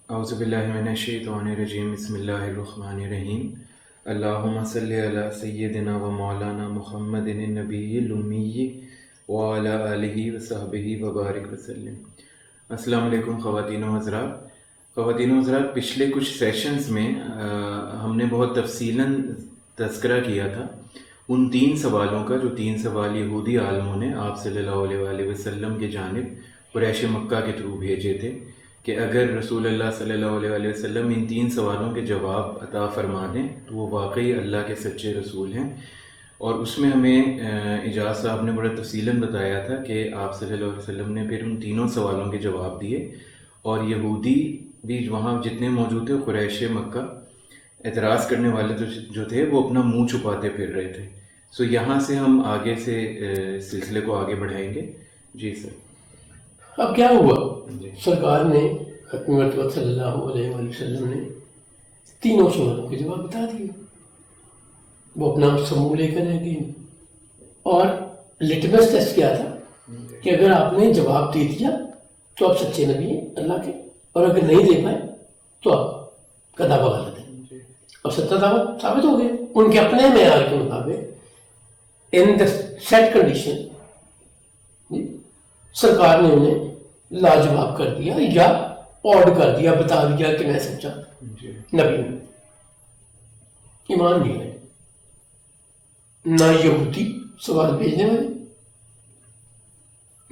اعوذ باللہ من الشیطان الرجیم بسم اللہ الرحمن الرحیم اللہم صلی علی سیدنا و مولانا محمد النبی الامی وعلی آلہ وصحبہ وبارک وسلم۔ السلام علیکم خواتین و حضرات، پچھلے کچھ سیشنز میں ہم نے بہت تفصیلاً تذکرہ کیا تھا ان 3 سوالوں کا جو 3 سوال یہودی عالموں نے آپ صلی اللہ علیہ وآلہ وسلم کے جانب قریش مکہ کے تھرو بھیجے تھے کہ اگر رسول اللہ صلی اللہ علیہ وآلہ وسلم ان 3 سوالوں کے جواب عطا فرما دیں تو وہ واقعی اللہ کے سچے رسول ہیں۔ اور اس میں ہمیں اجاز صاحب نے بڑا تفصیلاً بتایا تھا کہ آپ صلی اللہ علیہ وسلم نے پھر ان تینوں سوالوں کے جواب دیے، اور یہودی بھی وہاں جتنے موجود تھے قریش مکہ اعتراض کرنے والے جو تھے وہ اپنا منہ چھپاتے پھر رہے تھے۔ سو یہاں سے ہم آگے سے سلسلے کو آگے بڑھائیں گے۔ جی سر۔ اب کیا ہوا؟ سرکار نے ختم مرتبہ صلی اللہ علیہ وآلہ وسلم نے تینوں سوالوں کے جواب بتا دیے۔ وہ اپنا سمو لے کر رہ گئے اور لٹمس ٹیسٹ کیا تھا کہ اگر آپ نے جواب دے دیا تو آپ سچے نبی ہیں اللہ کے، اور اگر نہیں دے پائے تو آپ کا دعویٰ غلط ہے۔ اور سچا دعویٰ ثابت ہو گیا ان کے اپنے معیار کے مطابق، ان دا سیٹ کنڈیشن سرکار نے انہیں لاجواب کر دیا یا آڈ کر دیا، بتا دیا کہ میں سچا نبی ہوں۔ ایمان نہیں ہے، نہ یہودی سوال بھیجنے والے،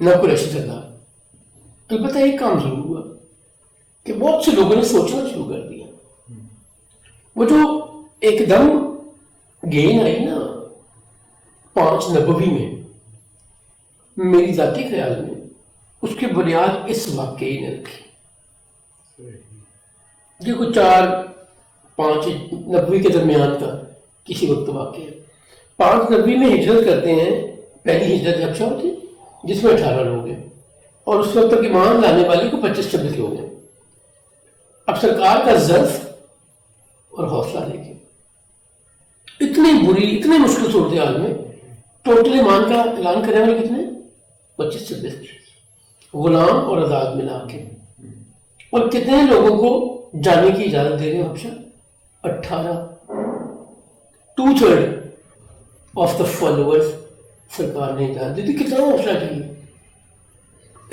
نہ قریشی سردار۔ البتہ ایک کام ضرور ہوا کہ بہت سے لوگوں نے سوچنا شروع کر دیا۔ وہ جو ایک دم گین آئی نا 5 نبوی میں، میری ذاتی خیال میں اس کی بنیاد اس واقعی نے رکھی۔ یہ کوئی 4-5 نبوی کے درمیان کا کسی وقت واقعہ ہے۔ 5 نبوی میں ہجرت کرتے ہیں، پہلی ہجرت حبشہ ہوتی جس میں 18 لوگ ہیں، اور اس وقت تک ایمان لانے والے کو 25-26 لوگ ہیں۔ اب سرکار کا ظرف اور حوصلہ دیکھیں، اتنی بری اتنی مشکل صورتحال میں ٹوٹل ایمان کا اعلان کرنے والے کتنے؟ 25-26 غلام اور آزاد ملا کے۔ اور کتنے لوگوں کو جانے کی اجازت دے رہے ہیں حبشہ؟ 18۔ 2/3 آف دا فالوورز سرکار نے اجازت دی تھی۔ کتنا حوصلہ چاہیے؟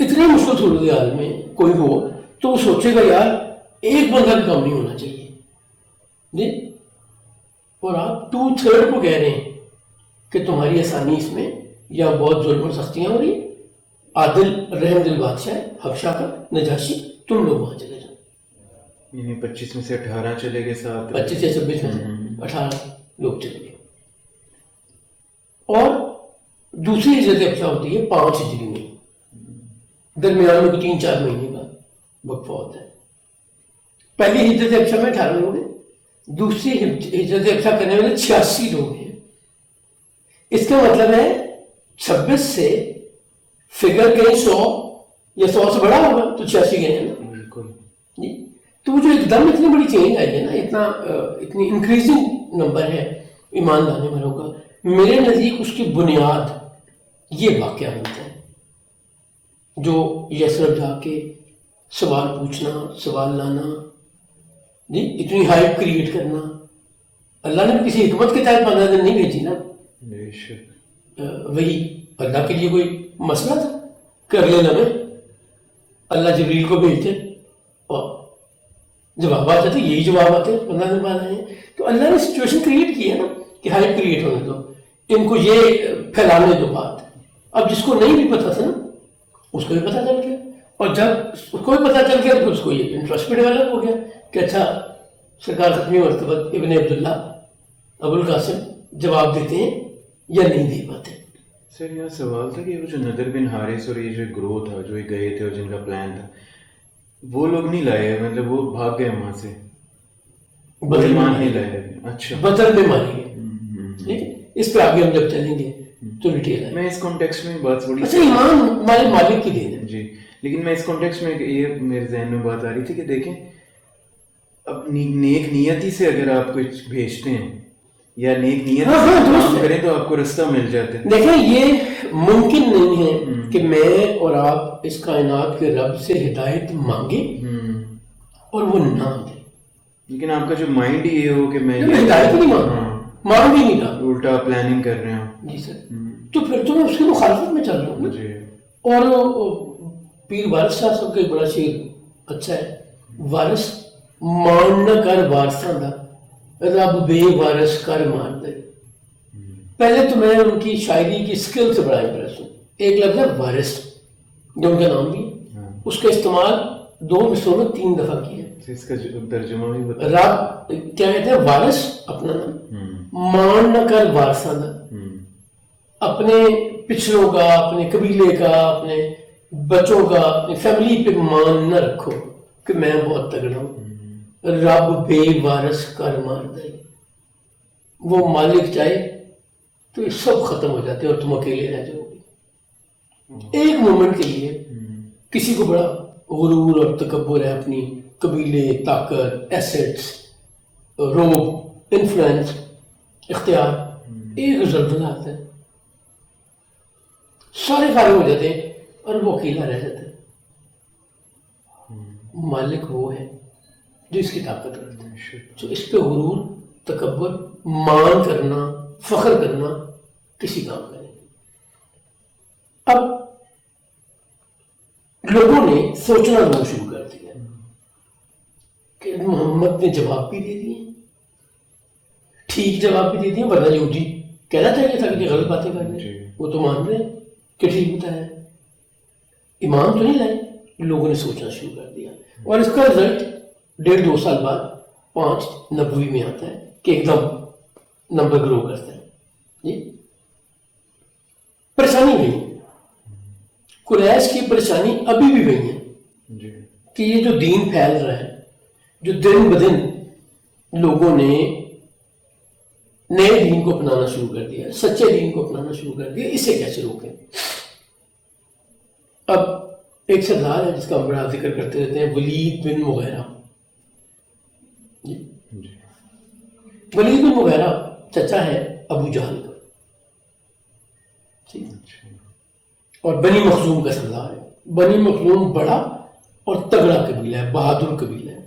اتنے مشکل صورتحال میں کوئی ہو تو وہ سوچے گا یار ایک بندہ بھی کم نہیں ہونا چاہیے جی۔ اور آپ 2/3 کو کہہ رہے ہیں کہ تمہاری آسانی اس میں، یا بہت ظلم اور سختیاں ہو رہی، عادل رحم دل بادشاہ حبشہ کا نجاشی، تم لوگ وہاں چلے جاؤ۔ یعنی 25 میں سے 18 چلے گئے، 25 سے 26 میں سے 18 لوگ چلے گئے۔ اور دوسری ہجرت حبشہ ہوتی ہے 5 ہجری میں، درمیان میں 3-4 مہینے کا وقفہ ہوتا ہے۔ پہلی ہجرت حبشہ میں 18 لوگ ہیں، دوسری ہجرت حبشہ کرنے والے 86 لوگ ہیں۔ اس کا مطلب ہے 26 سے فگر کہیں 100 یا 100 سے بڑا ہوگا تو 86 گئے ہیں نا۔ بالکل جی۔ تو جو ایک دم اتنی بڑی چینج آئی ہے نا، اتنی انکریزنگ نمبر ہے ایمان لانے والوں کا، میرے نزدیک اس کی بنیاد یہ واقعہ ہوتا ہے جو یسرب جا کے سوال پوچھنا، سوال لانا، جی اتنی ہائپ کریٹ کرنا۔ اللہ نے کسی حکمت کے تحت 15 دن نہیں بھیجی نا، بے شک۔ وہی اللہ کے لیے کوئی مسئلہ تھا کہ اگلے لمحے اللہ جبریل کو بھیجتے اور جواب آتے تھے، یہی جواب آتے 15 دن بعد آئے ہیں۔ تو اللہ نے سچویشن کریٹ کی ہے نا کہ ہائپ کریٹ ہونے دو، ان کو یہ پھیلانے دو بات۔ اب جس کو نہیں بھی پتہ تھا نا اس کو بھی پتہ چل گیا، اور جب اس کو بھی پتہ چل گیا تو اس کو یہ انٹرسٹ بھی ڈیولپ ہو گیا کہ اچھا سرکار ختمی مرتبہ ابن عبداللہ ابو القاسم جواب دیتے ہیں یا نہیں دے پاتے۔ سر یہاں سوال تھا کہ وہ جو نذر بن حارث اور یہ جو گروہ تھا جو گئے تھے اور جن کا پلان تھا، وہ لوگ نہیں لائے، مطلب وہ بھاگ گئے وہاں سے، ایمان نہیں لائے۔ اچھا، بدر میں مارے گئے۔ ٹھیک ہے، اس پہ آگے ہم جب چلیں گے تو ڈیٹیل ہے۔ میں اس کانٹیکسٹ میں بات تھوڑی اچھا، ایمان ہمارے مالک کی دین ہے جی، لیکن میں اس کانٹیکسٹ میں یہ میرے ذہن میں بات آ رہی تھی کہ دیکھیں اب نیک نیتی سے اگر آپ کچھ بھیجتے ہیں یا نیک نیت سے کام کریں تو آپ کو رستہ مل جاتا ہے۔ دیکھیں یہ ممکن نہیں ہے کہ میں اور آپ اس کائنات کے رب سے ہدایت مانگیں اور وہ نہ دے. لیکن آپ کا جو مائنڈ ہی یہ ہو کہ میں میں ہدایت ہی نہیں مانگ ہی نہیں رہا, الٹا پلاننگ کر رہے ہوں. جی سر, تو پھر تو میں اس کی مخالفت میں چل رہا ہوں. جی. اور پیر وارث شاہ صاحب کا ایک بڑا شعر اچھا ہے, وارث مان نہ کر وارثاں دا, رب بے وارث کر مار دے. پہلے تو میں ان کی شاعری کی سکل سے بڑا امپریس ہوں. ایک لفظ ہے وارث, جو ان کا نام بھی ہے, اس کا استعمال 2 مصروں میں 3 دفعہ کیا ہے. اس کا ترجمہ بھی بتا. رب کیا کہتے ہیں, وارث اپنا نام, مان نہ کر وارثاں دا, اپنے پچھلوں کا, اپنے قبیلے کا, اپنے بچوں کا, اپنی فیملی پہ مان نہ رکھو کہ میں بہت تگڑا ہوں. رب بے وارث کر مار دے. وہ مالک چاہے تو یہ سب ختم ہو جاتے ہیں اور تم اکیلے رہ جاؤ گے. ایک مومنٹ کے لیے کسی کو بڑا غرور اور تکبر ہے, اپنی قبیلے, طاقت, ایسٹس, روب, انفلوئنس, اختیار, ایک زلزلہ آتا ہے, سارے فارغ ہو جاتے ہیں اور وہ اکیلا رہ جاتا ہے. مالک وہ ہے جو اس کی طاقت رکھتا ہے. تو اس پہ غرور, تکبر, مان کرنا, فخر کرنا کسی کام کا نہیں. اب لوگوں نے سوچنا بہت شروع کر دیا کہ محمد نے جواب بھی دے دیے, ٹھیک جواب بھی دے دیے, ورنہ یہودی کہنا چاہیے تھا کہ غلط باتیں کر رہے ہیں. وہ تو مان رہے ہیں کہ ٹھیک بتایا, ایمان تو نہیں لائے. لوگوں نے سوچنا شروع کر دیا اور اس کا رزلٹ 1.5-2 سال بعد 5 نبوی میں آتا ہے کہ ایک دم نمبر گرو کرتا ہے. جی پریشانی نہیں, قریش کی پریشانی ابھی بھی نہیں ہے کہ یہ جو دین پھیل رہا ہے, جو دن بدن لوگوں نے نئے دین کو اپنانا شروع کر دیا, سچے دین کو اپنانا شروع کر دیا, اسے کیسے روکیں. اب ایک سردار ہے جس کا ہم بڑا ذکر کرتے رہتے ہیں, ولید بن مغیرہ. ولید بن مغیرہ چچا ہے ابو جہل کا, اور بنی مخزوم کا سردار ہے. بنی مخزوم بڑا اور تگڑا قبیلہ ہے, بہادر قبیلہ ہے.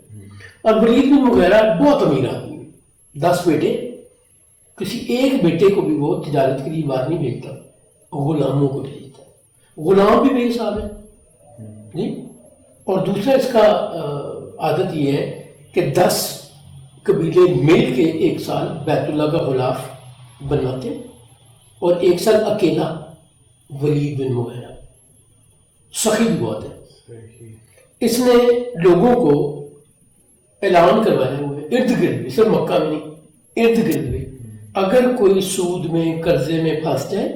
اور ولید بن مغیرہ بہت امیر آدمی ہے, 10 بیٹے, کسی ایک بیٹے کو بھی وہ تجارت کے لیے باہر نہیں بھیجتا, غلاموں کو بھیجتا ہے. غلام بھی بے حساب ہے جی. اور دوسرا اس کا عادت یہ ہے کہ 10 قبیلے مل کے ایک سال بیت اللہ کا غلاف بنواتے, اور ایک سال اکیلا ولید بن مغیرہ. سخی بھی بہت ہے. اس نے لوگوں کو اعلان کروایا ہوئے ارد گرد بھی, صرف مکہ میں نہیں, ارد گرد بھی, اگر کوئی سود میں, قرضے میں پھنس جائے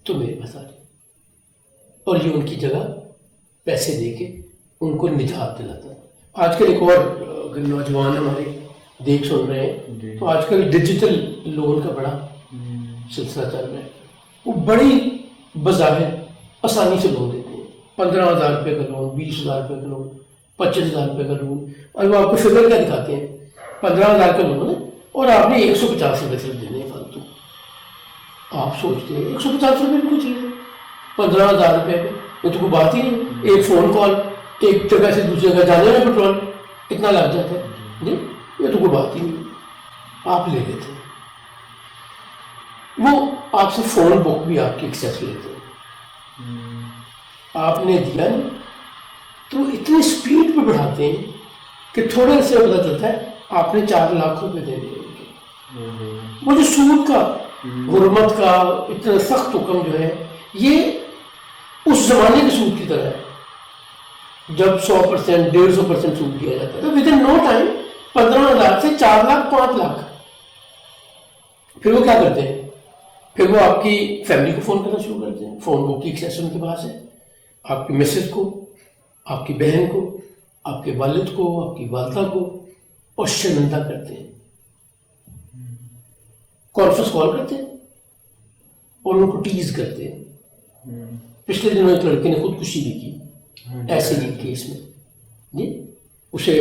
تو میرے پاس آ جائے, اور یہ ان کی جگہ پیسے دے کے ان کو نجات دلاتا ہے. آج کل ایک اور نوجوان ہمارے دیکھ سن رہے ہیں, تو آج کل ڈیجیٹل لون کا بڑا سلسلہ چل رہا ہے. وہ بڑی بظاہر آسانی سے لون دیتے ہیں, 15,000 روپے کا لون, 20,000 روپے کا لون, 25,000 روپے کا لون, اور وہ آپ کو فگر کیا دکھاتے ہیں, 15,000 کا لون ہے اور آپ نے 150 روپے صرف دینے ہیں فالتو. آپ سوچتے ہیں 150 روپے بھی کچھ چیز ہے, 15,000 روپے پہ یہ تو کوئی بات ہی نہیں. ایک فون کال, ایک جگہ سے دوسری جگہ جانے میں پیٹرول اتنا لگ جاتا ہے جی, یہ تو کوئی بات ہی نہیں. آپ لے لیتے ہیں, وہ آپ سے فون بک بھی آپ کی ایکسیس لیتے ہیں. آپ نے دیا نہیں تو اتنی سپیڈ پہ بڑھاتے ہیں کہ تھوڑے سے پتہ چلتا ہے آپ نے 4 لاکھ روپے دے دیے. وہ جو سود کا, غرمت کا اتنا سخت حکم جو ہے, یہ اس زمانے کے سود کی طرح ہے جب 100%, 150% سود دیا جاتا ہے. تو ود ان نو ٹائم 15,000 سے 4 لاکھ, 5 لاکھ. پھر وہ کیا کرتے ہیں, پھر وہ آپ کی فیملی کو فون کرنا شروع کرتے ہیں. فون بک کی ایکسیس ان کے پاس ہے, آپ کی مسز کو, آپ کی بہن کو, آپ کے والد کو, آپ کی والدہ کو, اور شرمندہ کرتے ہیں. کانفرنس کال کرتے ہیں اور ان کو ٹیز کرتے ہیں. پچھلے دنوں ایک لڑکے نے خودکشی بھی کی ایسے ہی کیس میں جی. اسے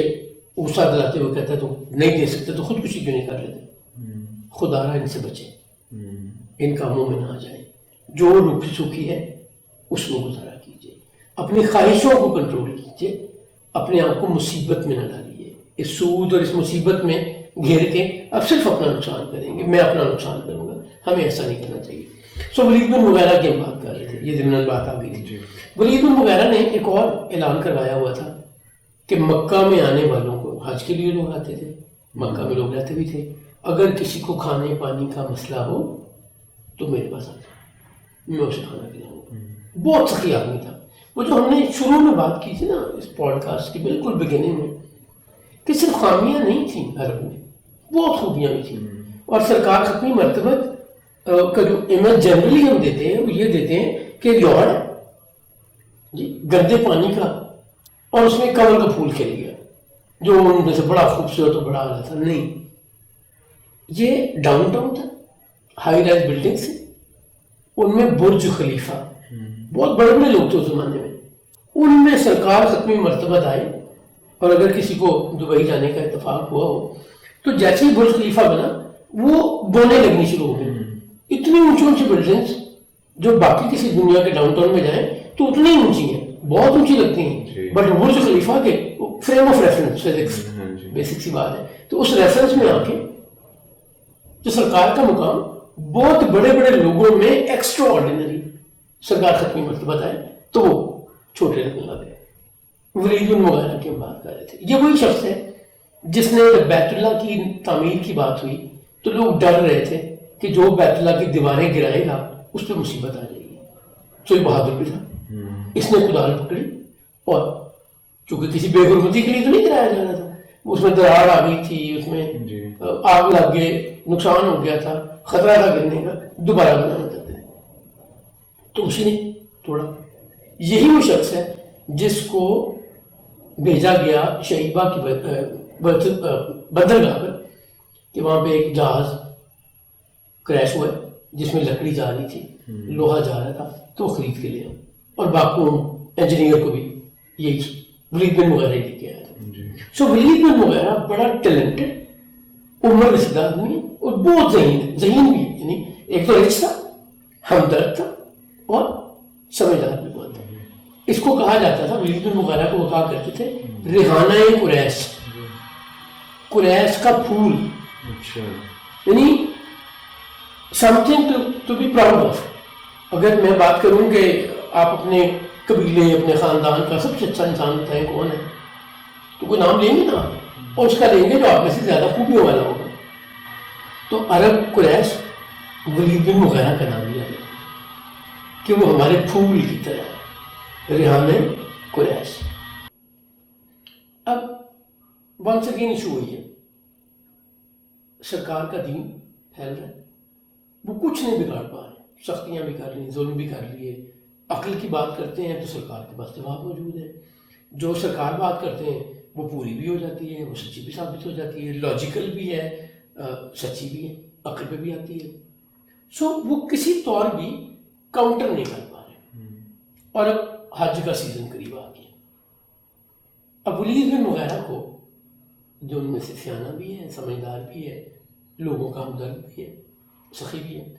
غصہ دلاتے ہوئے کہتا ہے تو نہیں دے سکتے تو خودکشی کیوں نہیں کر لیتے. خدا را ان سے بچے, ان کاموں میں نہ آ جائیں. جو روکھی سوکھی ہے اس میں گزارا کیجیے, اپنی خواہشوں کو کنٹرول کیجیے, اپنے آپ کو مصیبت میں نہ ڈالیے. اس سود اور اس مصیبت میں گھیر کے اب صرف اپنا نقصان کریں گے، میں اپنا نقصان کروں گا. ہمیں ایسا نہیں کرنا چاہیے. ولید بن مغیرہ کی ہم بات کر رہے تھے، یہ ضمن بات آ گئی تھی. ولید بن مغیرہ نے ایک اور اعلان کروایا ہوا تھا کہ مکہ میں آنے والوں کو، حج کے لیے لوگ آتے تھے، مکہ میں لوگ رہتے بھی تھے، اگر کسی کو کھانے پانی کا مسئلہ ہو تو میرے پاس آ جائے، میں اسے کھانا کھلاؤں گا. بہت سخی آدمی تھا. وہ جو ہم نے شروع میں بات کی تھی نا اس پوڈ کاسٹ کی بالکل بگننگ میں، کہ صرف خامیاں نہیں تھیں عرب میں، بہت خوبیاں بھی تھیں. اور سرکار ختمی مرتبت کا جو امیج جنرلی ہم دیتے ہیں وہ یہ دیتے ہیں کہ یوڑ جی گندے پانی کا اور اس میں کمل کا پھول کھل گیا جو ان میں سے بڑا خوبصورت اور بڑا آ تھا. نہیں، یہ ڈاؤن ٹاؤن تھا، ہائی رائز بلڈنگ سے، ان میں برج خلیفہ، بہت بڑے بڑے لوگ تھے اس زمانے میں، ان میں سرکار ختمی مرتبت آئے. اور اگر کسی کو دبئی جانے کا اتفاق ہوا ہو تو جیسے ہی برج خلیفہ بنا وہ بونے لگنی شروع ہو گئی. اتنی اونچی اونچی بلڈنگس جو باقی کسی دنیا کے ڈاؤن ٹاؤن میں جائیں تو اتنی اونچی ہیں، بہت اونچی لگتی ہیں، بٹ برج خلیفہ کے frame of reference physics basic سی بات ہے. تو اس ریفرنس میں آ کے جو سرکار کا مقام بہت بڑے بڑے لوگوں میں ایکسٹرا آرڈینری سرکار ختمی مرتبت آئے تو وہ چھوٹے لگنے لگے. ولید بن مغیرہ کی ہم بات کر رہے تھے. یہ وہی شخص ہے جس نے جب بیت اللہ کی تعمیر کی بات ہوئی تو لوگ ڈر رہے تھے کہ جو بیت اللہ کی دیواریں گرائے گا اس پہ مصیبت آ جائے گی. تو یہ بہادر بھی تھا، اس نے کدال پکڑی اور چونکہ کسی بے حرمتی کے لیے تو نہیں گرایا جا رہا تھا، اس میں درار آ گئی تھی، اس میں آگ لگ گئے، نقصان ہو گیا تھا، خطرہ تھا گرنے کا، دوبارہ بنانا چاہتے ہیں تو اسی نے توڑا. یہی وہ شخص ہے جس کو بھیجا گیا شیبہ کی بندرگاہ پر کہ وہاں پہ ایک جہاز کریش ہوا جس میں لکڑی جا رہی تھی، لوہا جا رہا تھا، تو وہ خرید کے لیا اور باقی انجینئر کو بھی یہی ولید بن مغیرہ لے کے آیا تھا. سو ولید بن مغیرہ بڑا ٹیلنٹڈ عمر رسیدہ آدمی ہے اور بہت ذہین بھی ہے. یعنی ایک تو رچ تھا، ہمدرد تھا اور سمجھدار بھی بہت تھا. اس کو کہا جاتا تھا، ولید بن مغیرہ کو وہ کہا کرتے تھے ریحانہ قریش، قریش کا پھول، یعنی something to be proud of. اگر میں بات کروں کہ آپ اپنے قبیلے اپنے خاندان کا سب سے اچھا انسان بتائیں کون ہے تو کوئی نام لیں گے نا، اور اس کا لیں گے جو آپ میں سے زیادہ خوبیوں والا ہوگا. تو عرب قریش ولید بن مغیرہ کا نام لیا گیا کہ وہ ہمارے پھول کی طرح، ریحانہ قریش. اب ونس اگین ایشو ہوئی ہے، سرکار کا دین پھیل رہا ہے، وہ کچھ نہیں بگاڑ پا رہے، سختیاں بھی کر لی، ظلم بھی کر لیے. عقل کی بات کرتے ہیں تو سرکار کے پاس جواب موجود ہے، جو سرکار بات کرتے ہیں وہ پوری بھی ہو جاتی ہے، وہ سچی بھی ثابت ہو جاتی ہے، لاجیکل بھی ہے، سچی بھی ہے، عقل پہ بھی آتی ہے. سو وہ کسی طور بھی کاؤنٹر نہیں کر پا رہے. اور اب حج کا سیزن قریب آ گیا. اب ولید بن مغیرہ کو جو ان میں سے سیانہ بھی ہے، سمجھدار بھی ہے، لوگوں کا ہمدرد بھی ہے، سخی بھی ہے،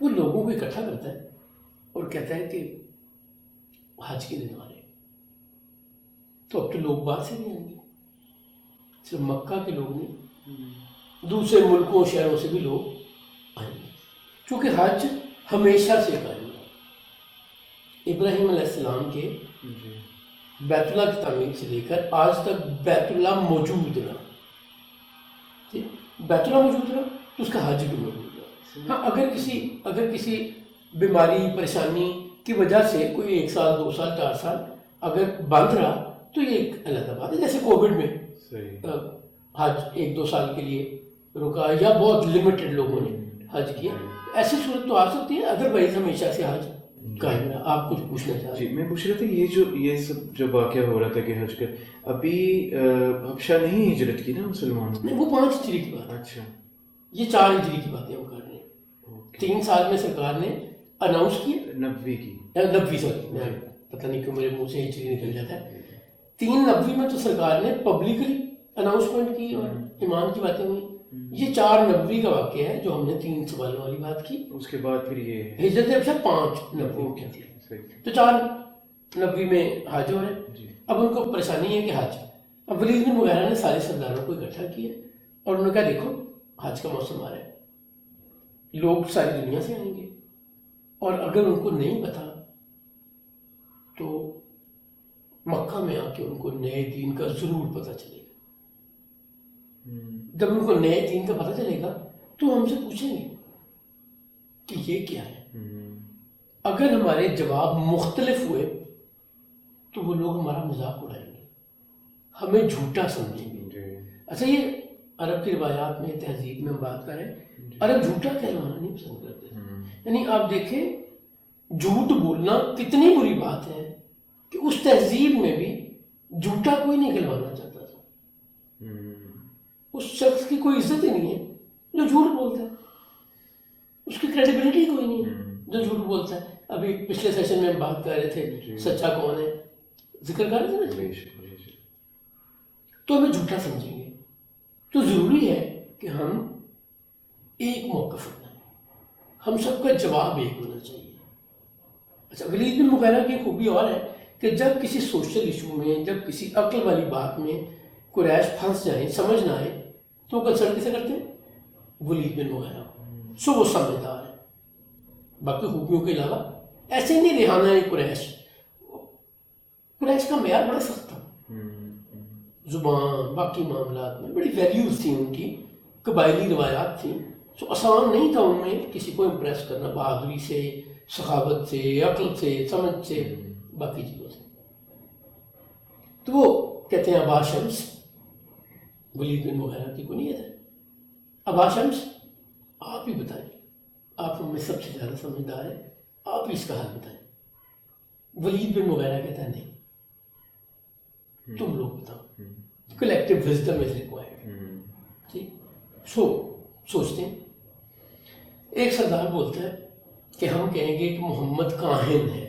وہ لوگوں کو اکٹھا کرتا ہے اور کہتا ہے کہ حج کے دن آ رہے تو اب تو لوگ باہر سے نہیں آئیں گے، صرف مکہ کے لوگ نہیں، دوسرے ملکوں شہروں سے بھی لوگ آئیں گے، چونکہ حج ہمیشہ سے قائم ہے. ابراہیم علیہ السلام کے بیت اللہ کی تعمیر سے لے کر آج تک بیت اللہ موجود رہا. بیت اللہ موجود رہا تو اس کا حج بھی موجود رہا. ہاں اگر کسی بیماری پریشانی کی وجہ سے کوئی 1 سال 2 سال 4 سال اگر بند رہا تو یہ ایک علیحدہ بات ہے. جیسے کووڈ میں حج 1-2 سال کے لیے رکا یا بہت لمیٹڈ لوگوں نے حج کیا، ایسی صورت تو آ سکتی ہے. ادروائز ہمیشہ سے حج قائم رہا. آپ کچھ پوچھنا چاہ رہے ہیں؟ جی میں پوچھ رہا تھا یہ سب جو واقعہ ہو رہا تھا کہ حج کا ابھی حبشہ نہیں ہجرت کی نا مسلمانوں نے؟ وہ 5 ہجری کی بات. اچھا، یہ 4 ہجری کی باتیں ہم کر رہے ہیں. 3 سال میں سرکار نے اناؤنس کی، 90 سوری پتہ نہیں کیوں میرے منہ سے ہجری نکل جاتا ہے. 390 میں تو سرکار نے پبلکلی اناؤنسمنٹ کی اور ایمان کی باتیں ہوئی. یہ 490 کا واقعہ ہے جو ہم نے 3 سوالوں والی بات کی. اس کے بعد پھر یہ ہجرت حبشہ 590 کی تھی. تو 4 نبوی میں حج ہو رہا ہے. اب ان کو پریشانی ہے کہ حج. اب ولید بن مغیرہ نے سارے سرداروں کو اکٹھا کیا اور انہوں نے کہا دیکھو حج کا موسم آ رہا ہے, لوگ ساری دنیا سے آئیں گے, اور اگر ان کو نہیں پتا تو مکہ میں آ کے ان کو نئے دین کا ضرور پتہ چلے گا. جب ان کو نئے دین کا پتہ چلے گا تو ہم سے پوچھیں گے کہ یہ کیا ہے. اگر ہمارے جواب مختلف ہوئے تو وہ لوگ ہمارا مذاق اڑائیں گے, ہمیں جھوٹا سمجھیں گے. اچھا, یہ عرب کی روایات میں, تہذیب میں ہم بات کر رہے ہیں, عرب جھوٹا کہلوانا نہیں پسند کرتے. یعنی آپ دیکھیں جھوٹ بولنا کتنی بری بات ہے کہ اس تہذیب میں بھی جھوٹا کوئی نہیں کہلوانا چاہتا تھا. اس شخص کی کوئی عزت ہی نہیں ہے جو جھوٹ بولتا ہے, اس کی کریڈیبلٹی کوئی نہیں ہے جو جھوٹ بولتا ہے. ابھی پچھلے سیشن میں ہم بات کر رہے تھے سچا کون ہے, ذکر کر رہے تھے نا, تو ہمیں جھوٹا سمجھیں گے. تو ضروری ہے کہ ہم ایک موقف رکھنا ہے, ہم سب کا جواب ایک ہونا چاہیے. اچھا, ولید بن مغیرہ کی خوبی اور ہے کہ جب کسی سوشل ایشو میں, جب کسی عقل والی بات میں قریش پھنس جائیں, سمجھ نہ آئے, تو وہ کنسلٹ کیسے کرتے ہیں؟ ولید بن مغیرہ. سو وہ سمجھدار ہے. باقی خوبیوں کے علاوہ ایسے نہیں ریحانہ قریش کا معیار بڑا سخت تھا, زبان باقی معاملات میں بڑی ویلیوز تھیں ان کی, قبائلی روایات تھیں. سو آسان نہیں تھا ان میں کسی کو امپریس کرنا بہادری سے, سخاوت سے, عقل سے, سمجھ سے, باقی چیزوں سے. تو وہ کہتے ہیں ابا شمس, ولید بن مغیرہ کی کنیت ہے. ابا شمس, آپ ہی بتائیں, آپ ہم میں سب سے زیادہ سمجھدار ہیں, آپ ہی اس کا حل بتائیں. ولید بن مغیرہ کہتا ہے نہیں, تم لوگ بتاؤ. Collective wisdom is required. ٹھیک, سوچتے ہیں. ایک سردار بولتا ہے کہ ہم کہیں گے کہ محمد کاہن ہے.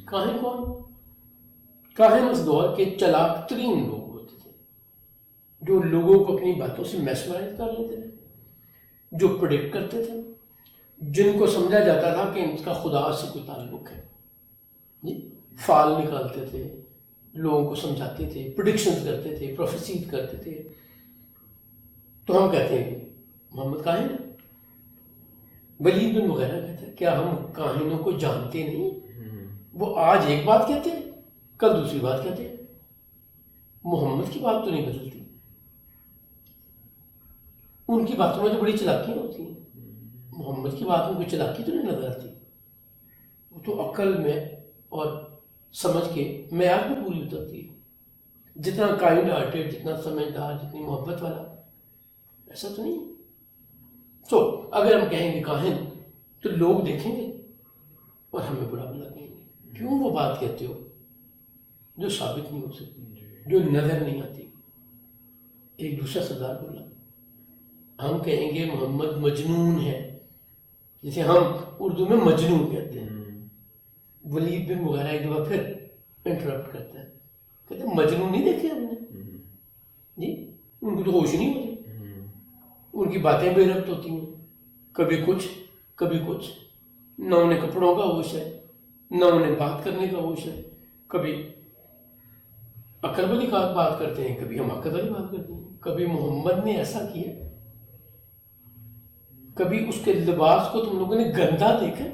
کاہن کون؟ کاہن اس دور کے چلاک ترین لوگ ہوتے تھے, جو لوگوں کو اپنی باتوں سے میسمرائز کر لیتے تھے, جو پروڈکٹ کرتے تھے, جن کو سمجھا جاتا تھا کہ ان کا خدا سے کوئی تعلق ہے. جی, فال نکالتے تھے, لوگوں کو سمجھاتے تھے, پروڈکشنز کرتے تھے, پروفیسیز کرتے تھے. تو ہم کہتے ہیں محمد کاہن ہے. ولید بن مغیرہ کہتا ہے کیا ہم کاہنوں کو جانتے نہیں؟ وہ آج ایک بات کہتے ہیں, کل دوسری بات کہتے ہیں. محمد کی بات تو نہیں بدلتی, ان کی باتوں میں تو بڑی چلاکیاں ہوتی ہیں. محمد کی بات میں کوئی چلاکی تو نہیں نظر آتی. وہ تو عقل میں اور سمجھ کے معیار پہ پوری اترتی ہے. جتنا کائنڈ ہارٹیڈ, جتنا سمجھدار, جتنی محبت والا, ایسا تو نہیں. تو اگر ہم کہیں گے کاہن تو لوگ دیکھیں گے اور ہمیں برا بلا کہیں گے. کیوں وہ بات کہتے ہو جو ثابت نہیں ہو سکتی, جو نظر نہیں آتی. ایک دوسرا سردار بولا ہم کہیں گے محمد مجنون ہے, جسے ہم اردو میں مجنون کہتے ہیں. ولید بن مغیرہ ایک دفعہ پھر انٹرپٹ کرتا ہے, کہتے ہیں مجنون نہیں دیکھے ہم نے جی, ان کو تو ہوش نہیں ہوتی, ان کی باتیں بے ربط ہوتی ہیں, کبھی کچھ کبھی کچھ. نہ انہیں کپڑوں کا ہوش ہے, نہ انہیں بات کرنے کا ہوش ہے. کبھی عقل والی بات کرتے ہیں, کبھی ہم عقل والی بات کرتے ہیں. کبھی محمد نے ایسا کیا, کبھی اس کے لباس کو تم لوگوں نے گندا دیکھا.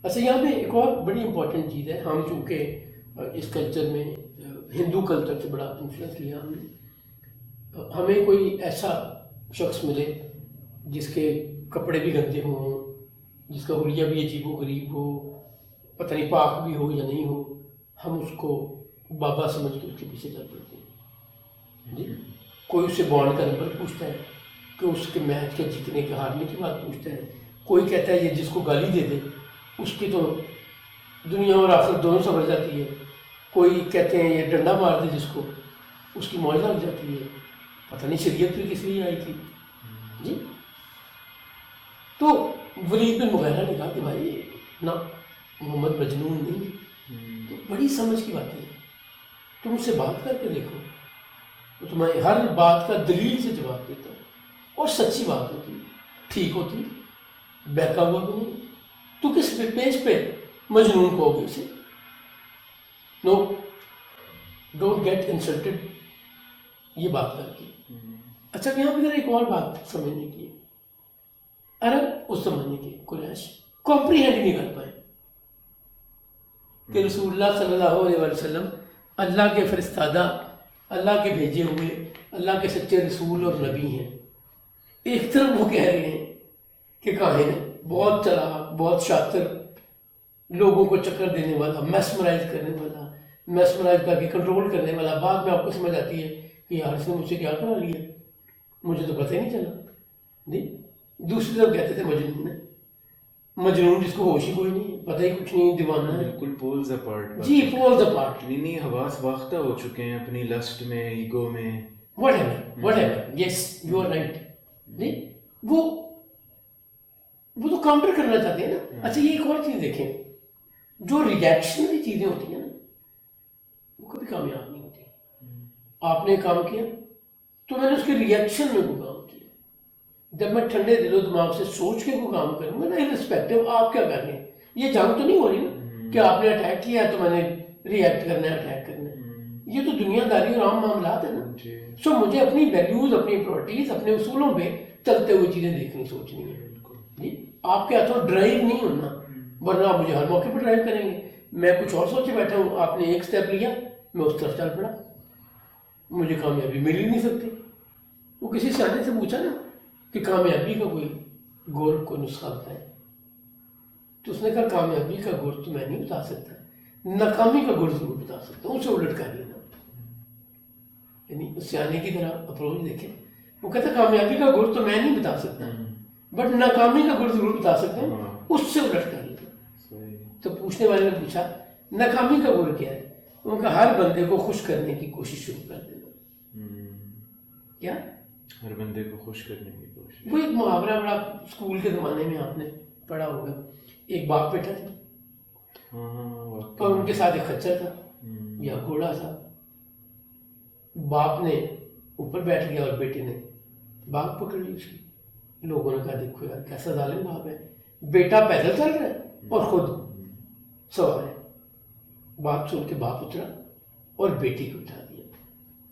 اچھا, یہاں پہ ایک اور بڑی امپورٹنٹ چیز ہے. ہم چونکہ اس کلچر میں ہندو کلچر سے بڑا انفلوئنس لیا ہم نے, ہمیں کوئی ایسا شخص ملے جس کے کپڑے بھی گندے ہوں, جس کا حلیہ بھی عجیب و غریب ہو, پتہ نہیں پاک بھی ہو یا نہیں ہو, ہم اس کو بابا سمجھ کے اس کے پیچھے چل پڑتے ہیں جی. کوئی اس سے بانڈ کا نمبر پوچھتا ہے, کہ اس کے میچ کے جیتنے کے ہارنے کی بات پوچھتا ہے. کوئی کہتا ہے یہ جس کو گالی دے دے اس کی تو دنیا اور آخرت دونوں سنور جاتی ہے. کوئی کہتے ہیں یہ ڈنڈا مار دے جس کو, اس کی موج لگ جاتی ہے. پتہ نہیں شریعت بھی کس لیے آئی تھی جی. تو ولید بن مغیرہ نے کہا کہ بھائی نہ, محمد مجنون نہیں, تو بڑی سمجھ کی باتیں ہیں. تم اس سے بات کر کے دیکھو, تو تمہاری ہر بات کا دلیل سے جواب دیتا ہے, اور سچی بات ہوتی, ٹھیک ہوتی, بہکا ہوا بھی نہیں. تو کس پیج پہ مجنون کہو گے اسے؟ نو ڈونٹ گیٹ انسلٹڈ یہ بات کر کے. اچھا یہاں پہ ذرا ایک اور بات سمجھنے کی ہے. عرب اس زمانے کے قریش کمپریہینڈ نہیں کر پائے کہ رسول اللہ صلی اللہ علیہ وسلم اللہ کے فرستادہ، اللہ کے بھیجے ہوئے، اللہ کے سچے رسول اور نبی ہیں. ایک طرف وہ کہہ رہے ہیں کہ کاہن ہے، بہت چلاک، بہت شاطر، لوگوں کو چکر دینے والا، میسمرائز کرنے والا، میسمرائز کر کے کنٹرول کرنے والا. بعد میں آپ کو سمجھ آتی ہے کہ یار اس نے مجھ سے کیا کرا لیا، مجھے تو پتہ ہی نہیں چلا. نہیں، دوسری طرف کہتے تھے مجنون ہے، مجنون جس کو ہوش ہی کوئی نہیں ہے، پتہ ہی کچھ نہیں، دیوانہ ہے. بالکل پولز اپارٹ. جی پولز اپارٹ. نہیں حواس باختہ ہو چکے ہیں اپنی لسٹ میں، ایگو میں. whatever yes you are right. نہیں وہ تو کاؤنٹر کرنا چاہتے ہیں نا. اچھا یہ ایک اور چیز دیکھیں، جو ریجیکشن کی چیزیں ہوتی ہیں نا وہ کبھی کامیاب نہیں ہوتی. آپ نے کام کیا تو میں نے اس کے ریئیکشن میں کوئی کام کیا. جب میں ٹھنڈے دل و دماغ سے سوچ کے کوئی کام کروں گا نا، irrespective آپ کیا کر رہے ہیں، یہ جنگ تو نہیں ہو رہی نا کہ آپ نے اٹیک کیا تو میں نے ریئیکٹ کرنا ہے، اٹیک کرنا ہے. یہ تو دنیا داری اور عام معاملات ہیں نا. سو مجھے اپنی ویلیوز، اپنی پرائرٹیز، اپنے اصولوں پہ چلتے ہوئے چیزیں دیکھنی، سوچنی ہے. جی آپ کے ہاتھوں ڈرائیو نہیں ہونا، ورنہ آپ مجھے ہر موقع پہ ڈرائیو کریں گے. میں کچھ اور سوچے بیٹھا ہوں، آپ نے ایک سٹیپ لیا، میں اس طرف چل پڑا، مجھے کامیابی مل ہی نہیں سکتی. وہ کسی سیانے سے پوچھا نا کہ کامیابی کا کوئی گول، کوئی نسخہ بتائے، تو اس نے کہا کامیابی کا گول تو میں نہیں بتا سکتا، ناکامی کا گول ضرور بتا سکتا ہوں. اسے الٹ کر لینا، یعنی اس سیانے کی طرح اپروچ دیکھیں. وہ کہتا کامیابی کا گول تو میں نہیں بتا سکتا، بٹ ناکامی کا گول ضرور بتا سکتا ہوں، اس سے الٹ کر لینا. تو پوچھنے والے نے پوچھا ناکامی کا گول کیا ہے؟ ان کا ہر بندے کو خوش کرنے کی کوشش شروع کر دینا. کیا؟ ہر بندے کو خوش کرنے کی کوشش. وہ ایک محاورہ بڑا اسکول کے زمانے میں آپ نے پڑھا ہوگا. ایک باپ بیٹا تھا اور ان کے ساتھ ایک خچر تھا یا گھوڑا تھا. باپ نے اوپر بیٹھ گیا اور بیٹے نے باغ پکڑ لی اس کی. لوگوں نے کہا دیکھو یار کیسا ظالم باپ ہے، بیٹا پیدل چل رہا ہے اور خود سوار ہے. بات سن کے باپ اترا اور بیٹی کو اٹھا دیا.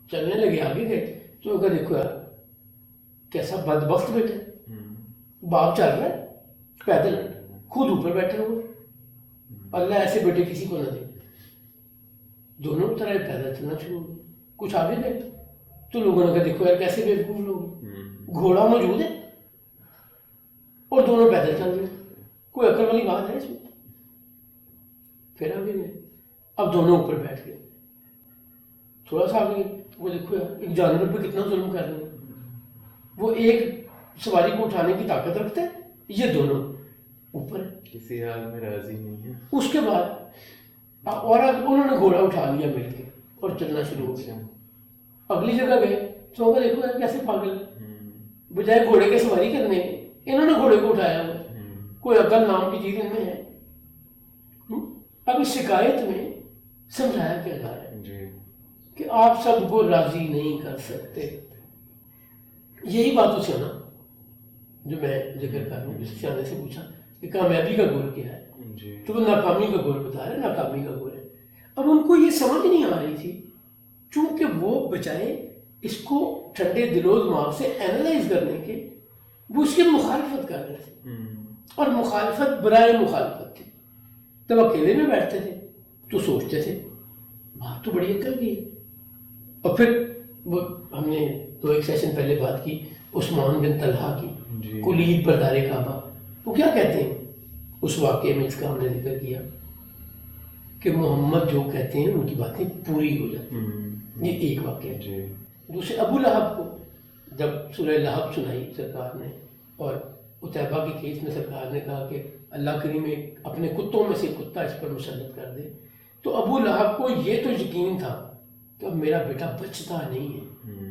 چلنے لگے، آگے گئے تو کہا دیکھو یار کیسا بدبخت بیٹا ہے، باپ چل رہا ہے پیدل، خود اوپر بیٹھے ہوئے. اللہ ایسے بیٹے کسی کو نہ دے. دونوں طرح پیدل چلنا شروع ہو گئے. کچھ آگے گئے تو لوگوں نے کہا دیکھو یار کیسے بیوقوف لوگ، گھوڑا موجود ہے اور دونوں پیدل چل رہے ہیں، کوئی عقل والی بات ہے اس میں. پھر آگے گئے، اب دونوں اوپر بیٹھ گئے. تھوڑا سا آگے وہ دیکھو یار ایک جانور پہ کتنا ظلم کر رہے ہیں. وہ ایک سواری کو اٹھانے کی طاقت رکھتا ہے، یہ دونوں اوپر کسی حال میں راضی نہیں ہے. اس کے بعد اور انہوں نے گھوڑا اٹھا لیا مل کے اور چلنا شروع ہو گیا. اگلی جگہ گئے تو دیکھو یار کیسے پاگل، بجائے گھوڑے کے سواری کرنے انہوں نے گھوڑے کو اٹھایا ہوا. کوئی عقل نام کی چیز ان میں ہے. اب اس شکایت میں سمجھایا کیا جا رہا ہے کہ آپ سب کو راضی نہیں کر سکتے. یہی بات اس نا جو میں ذکر کر رہا ہوں. اس سیانے سے پوچھا کہ کامیابی کا گول کیا ہے، تو وہ ناکامی کا گول بتا رہے، ناکامی کا گول ہے. اب ان کو یہ سمجھ نہیں آ رہی تھی، چونکہ وہ بجائے اس کو ٹھنڈے دل و دماغ سے اینالائز کرنے کے وہ اس کی مخالفت کر رہے تھے. اور مخالفت برائے مخالفت تھی. جب اکیلے میں بیٹھتے تھے تو سوچتے تھے بات تو بڑی عقل کی ہے. اور پھر وہ ہم نے تو ایک سیشن پہلے بات کی عثمان بن طلحہ کی، کلید بردار کعبہ. وہ کیا کہتے ہیں اس واقعے میں، اس کا ہم نے ذکر کیا کہ محمد جو کہتے ہیں ان کی باتیں پوری ہو جاتی ہیں. یہ ایک واقعہ ہے. دوسرے ابو لہب کو جب سورہ لہب سنائی سرکار نے اور اتیبہ کے کیس میں سرکار نے کہا کہ اللہ کریم اپنے کتوں میں سے کتا اس پر مسلط کر دے، تو ابو لہب کو یہ تو یقین تھا کہ اب میرا بیٹا بچتا نہیں ہے،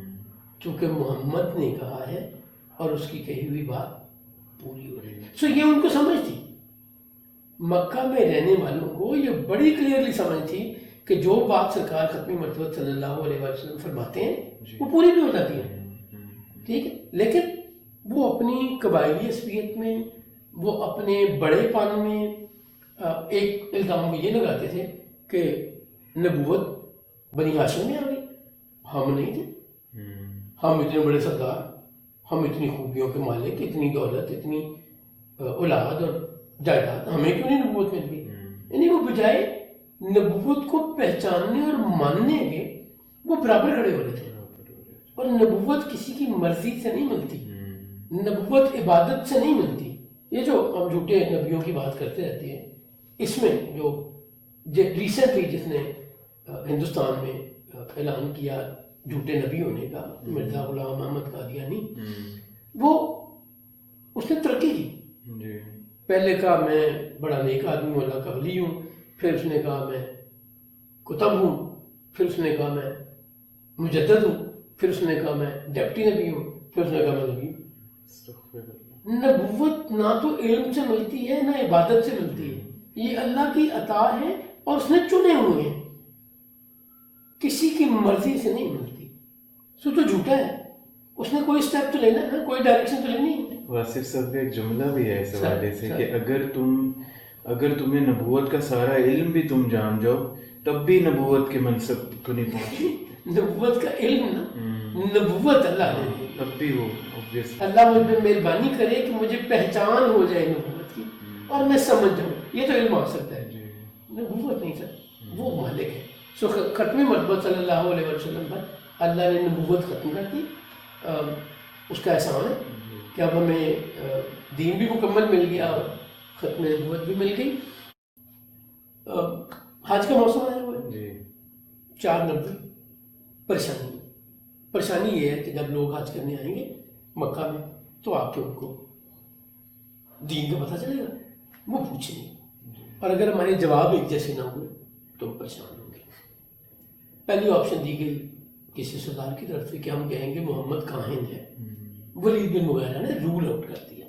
چونکہ محمد نے کہا ہے اور اس کی کہی ہوئی بات پوری ہو رہی ہے. سو یہ ان کو سمجھ تھی. مکہ میں رہنے والوں کو یہ بڑی کلیئرلی سمجھ تھی کہ جو بات سرکار ختمی مرتبہ صلی اللہ علیہ وسلم فرماتے ہیں وہ پوری بھی ہو جاتی ہے. ٹھیک ہے، لیکن وہ اپنی قبائلی عصبیت میں، وہ اپنے بڑے پن میں ایک الزام وہ یہ لگاتے تھے کہ نبوت بنی ہاشم میں آ گئی، ہم نہیں تھے، ہم اتنے بڑے سردار، ہم اتنی خوبیوں کے مالک، اتنی دولت، اتنی اولاد اور جائیداد، ہمیں کیوں نہیں نبوت مل گئی؟ یعنی وہ بجائے نبوت کو پہچاننے اور ماننے کے وہ برابر کھڑے ہو رہے تھے. اور نبوت کسی کی مرضی سے نہیں ملتی، نبوت عبادت سے نہیں ملتی. یہ جو ہم جھوٹے نبیوں کی بات کرتے رہتے ہیں، اس میں جو ریسنٹلی جس نے ہندوستان میں اعلان کیا جھوٹے نبی ہونے کا، مرزا غلام احمد قادیانی، وہ اس نے ترقی کی. پہلے کہا میں بڑا نیک آدمی ہوں، اللہ کا ولی ہوں، پھر اس نے کہا میں کتب ہوں، پھر اس نے کہا میں مجدد ہوں، پھر اس نے کہا میں ڈپٹی نبی ہوں، پھر اس نے کہا میں نبی ہوں. نبوت نہ تو علم سے ملتی ہے نہ عبادت سے ملتی ہے، یہ اللہ کی عطا ہے اور اس نے چنے ہوئے ہیں، کسی کی مرضی سے نہیں ملتی. سو تو جھوٹا ہے، اس نے کوئی اسٹیپ تو لینا ہے، کوئی ڈائریکشن تو لینی ہے. واصف صاحب کا ایک جملہ بھی ہے اس حوالے سے کہ اگر تمہیں نبوت کا سارا علم بھی تم جان جاؤ تب بھی نبوت کے منصب کو نہیں پہنچ. نبوت کا علم نا، نبوت اللہ نے، تب بھی وہ اللہ مجھ پہ مہربانی کرے کہ مجھے پہچان ہو جائے نبوت کی اور میں سمجھ جاؤں، یہ تو علم آ سکتا ہے، نبوت نہیں سر، وہ مالک ہے. سو ختمی مرتبہ صلی اللہ علیہ وسلم پر اللہ نے نبوت ختم کر دی. اس کا احسان ہے کہ اب ہمیں دین بھی مکمل مل گیا اور ختم نبوت بھی مل گئی. حج کا موسم آیا ہوا ہے، 4/90. پریشانی یہ ہے کہ جب لوگ حج کرنے آئیں گے مکہ میں تو آپ کے ان کو دین کا پتہ چلے گا، وہ پوچھیں گے، اور اگر ہمارے جواب ایک جیسے نہ ہوئے تو پریشان ہوں گے. پہلی آپشن دی گئی کسی سردار کی طرف سے کہ ہم کہیں گے محمد کاہن ہے، ولید بن مغیرہ نے رول آؤٹ کر دیا.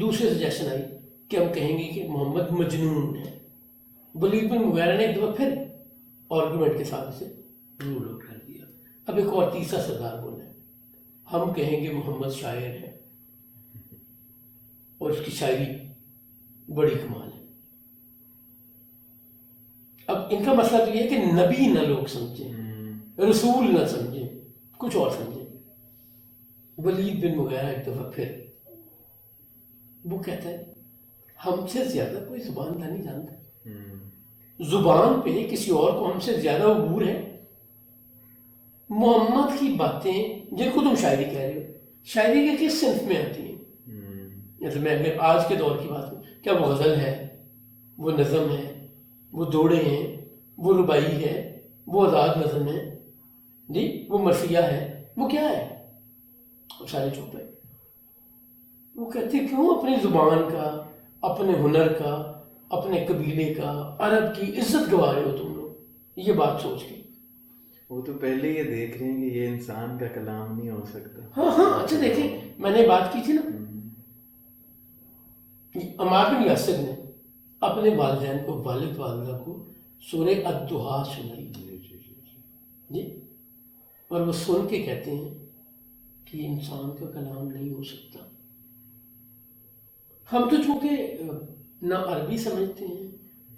دوسرے سجیشن آئی کہ ہم کہیں گے کہ محمد مجنون ہے، ولید بن مغیرہ نے ایک دفعہ پھر آرگومنٹ کے ساتھ اسے رول آؤٹ کر دیا. اب ایک اور تیسرا سردار بولا ہم کہیں گے محمد شاعر ہے اور اس کی شاعری بڑی کمال ہے. اب ان کا مسئلہ تو یہ ہے کہ نبی نہ لوگ سمجھیں، رسول نہ سمجھیں، کچھ اور سمجھیں. ولید بن مغیرہ ایک دفعہ پھر وہ کہتا ہے ہم سے زیادہ کوئی زبان نہیں جانتا، زبان پہ کسی اور کو ہم سے زیادہ عبور ہے. محمد کی باتیں جن کو تم شاعری کہہ رہے ہو، شاعری کے کس صنف میں آتی ہیں؟ جیسے میں اگر آج کے دور کی بات کروں، کیا وہ غزل ہے، وہ نظم ہے، وہ دوڑے ہیں، وہ ربائی ہے، وہ آزاد نظم ہے، جی وہ مرثیہ ہے، وہ کیا ہے؟ وہ سارے چپ ہے. وہ کہتے کیوں اپنی زبان کا، اپنے ہنر کا، اپنے قبیلے کا، عرب کی عزت گوا رہے ہو تم لوگ؟ یہ بات سوچ کے وہ تو پہلے یہ دیکھ رہے ہیں کہ یہ انسان کا کلام نہیں ہو سکتا. ہاں اچھا دیکھیں، میں نے بات کی تھی نا، عمار بن یاسر نے اپنے والدین کو، والد والدہ کو سورہ الضحیٰ سنائی جی، اور وہ سن کے کہتے ہیں کہ انسان کا کلام نہیں ہو سکتا. ہم تو چونکہ نہ عربی سمجھتے ہیں،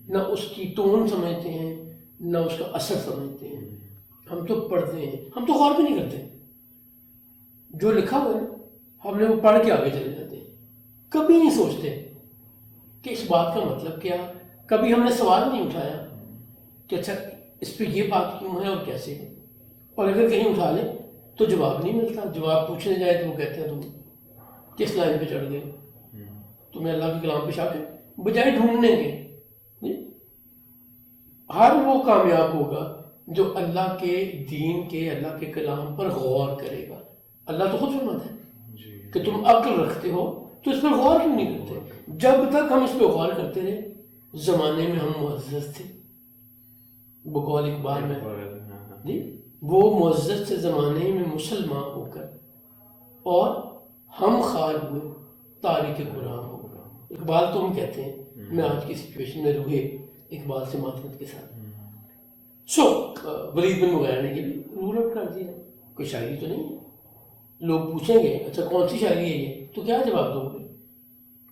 نہ اس کی ٹون سمجھتے ہیں، نہ اس کا اثر سمجھتے ہیں، ہم تو پڑھتے ہیں، ہم تو غور بھی نہیں کرتے. جو لکھا ہوا ہے ہم نے وہ پڑھ کے آگے چلے جاتے ہیں، کبھی نہیں سوچتے کہ اس بات کا مطلب کیا. کبھی ہم نے سوال نہیں اٹھایا کہ اچھا اس پہ یہ بات کیوں ہے اور کیسے ہے. اور اگر کہیں اٹھا لیں تو جواب نہیں ملتا. جواب پوچھنے جائے تو وہ کہتے ہیں تم کس لائن پہ چڑھ گئے، تمہیں اللہ کے کلام پہ شک ہے، بجائے ڈھونڈنے کے. ہر وہ کامیاب ہوگا جو اللہ کے دین کے، اللہ کے کلام پر غور کرے گا. اللہ تو خود فرماتا ہے کہ تم عقل رکھتے ہو تو اس پر غور کیوں نہیں کرتے؟ جب تک ہم اس پہ غور کرتے رہے زمانے میں ہم معزز تھے. بقول اقبال میں جی، وہ معزز تھے زمانے میں مسلمان ہو کر، اور ہم خار ہوئے تاریخ قرآن ہو کر. اقبال تو ہم کہتے ہیں، میں آج کی سچویشن میں روحے اقبال سے معذرت کے ساتھ. سو ولید بن مغیرہ نے یہ بھی رول آؤٹ کر دیا، کوئی شاعری تو نہیں ہے. لوگ پوچھیں گے اچھا کون سی شاعری ہے یہ، تو کیا جواب دو گے؟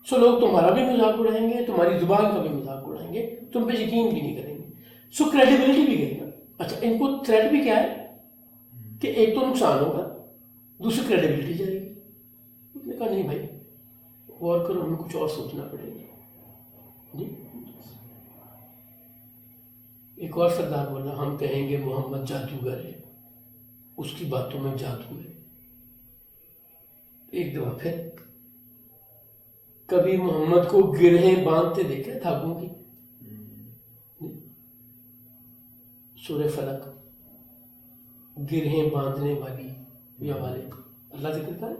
سو لوگ تمہارا بھی مذاق اڑائیں گے، تمہاری زبان کا بھی مذاق اڑائیں گے، تم پہ یقین بھی نہیں کریں گے. سو کریڈیبلٹی بھی گئی نا. اچھا ان کو تھریٹ بھی کیا ہے کہ ایک تو نقصان ہوگا, دوسری کریڈیبلٹی جائے گی. اس نے کہا نہیں بھائی غور کرو, ہمیں کچھ اور سوچنا پڑے گا. جی ایک اور سردار بولا ہم کہیں گے محمد جادوگر ہے, اس کی باتوں میں جادو ہے. ایک دفعہ پھر کبھی محمد کو گرہیں باندھتے دیکھا دھاگوں کی. سورہ فلق گرہیں باندھنے والی یا والے اللہ ذکر کرتا ہے,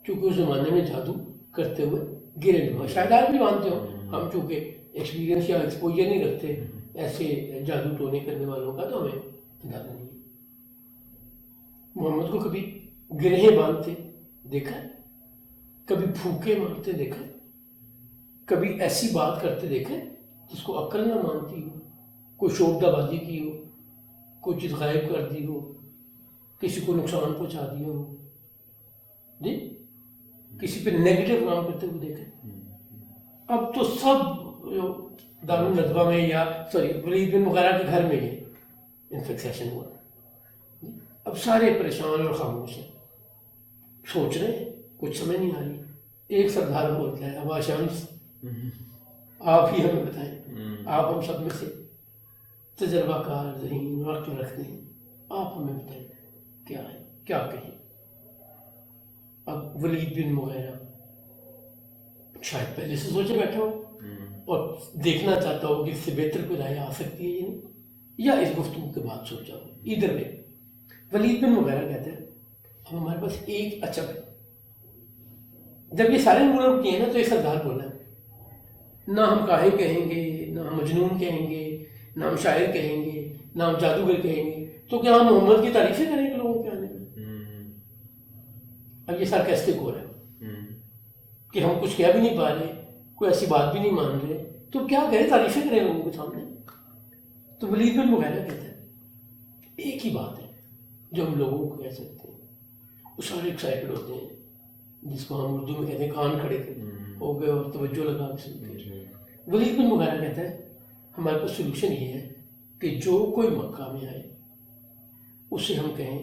چونکہ اس زمانے میں جادو کرتے ہوئے گرہیں شاید آج بھی باندھتے ہوں, ہم چونکہ ایکسپیرینس یا ایکسپوجر نہیں رکھتے ایسے جادو ٹونے کرنے والوں کا, تو ہمیں اندازہ نہیں ہے. محمد کو کبھی گرہیں باندھتے دیکھا, کبھی پھوکے مارتے دیکھا, کبھی ایسی بات کرتے دیکھا جس کو عقل نہ مانتی ہو, کوئی شوردہ بازی کی ہو, کوئی چیز غائب کر دی ہو, کسی کو نقصان پہنچا دیا ہو, جی کسی پہ نیگیٹو کام کرتے ہوئے دیکھا. اب تو سب دارالندوہ میں یا ولید بن مغیرہ کے گھر میں یہ انفیکشن ہوا. اب سارے پریشان اور خاموش ہیں, سوچ رہے ہیں, کچھ سمجھ نہیں آ رہی. ایک سردار بولتا ہے ابا شمس آپ ہی ہمیں بتائیں, آپ ہم سب میں سے تجربہ کار ذہین عقل رکھتے ہیں, آپ ہمیں بتائیں کیا ہے, کیا کہیں. اب ولید بن مغیرہ شاید پہلے سے سوچے بیٹھا ہو اور دیکھنا چاہتا ہو کہ اس سے بہتر کوئی رائے آ سکتی ہے یا نہیں, یا اس گفتگو کے بعد سوچا ہو. ادھر میں ولید بن مغیرہ کہتے ہیں اب ہمارے پاس ایک اچب ہے. جب یہ سارے مولب کیے ہیں نا, تو یہ سردار بولا نہ ہم کاہن کہیں گے, نہ ہم مجنون کہیں گے, نہ ہم شاعر کہیں گے, نہ ہم جادوگر کہیں گے, تو کیا ہم محمد کی تعریفیں کریں گے لوگوں کے آنے میں. اب یہ سارکیسٹک ہو رہا ہے کہ ہم کچھ کہہ بھی نہیں پا رہے, کوئی ایسی بات بھی نہیں مان رہے, تو کیا کریں, تعریفیں کریں لوگوں کے سامنے. تو ولید بن مغیرہ کہتے ہیں ایک ہی بات ہے جو ہم لوگوں کو کہہ سکتے ہیں. وہ سارے ایکسائٹڈ ہوتے ہیں, جس کو ہم اردو میں کہتے ہیں کان کھڑے ہو گئے اور توجہ لگا کے سنتے ہیں. ولید بن مغیرہ کہتا ہے ہمارے پاس سولوشن یہ ہے کہ جو کوئی مکہ میں آئے اسے ہم کہیں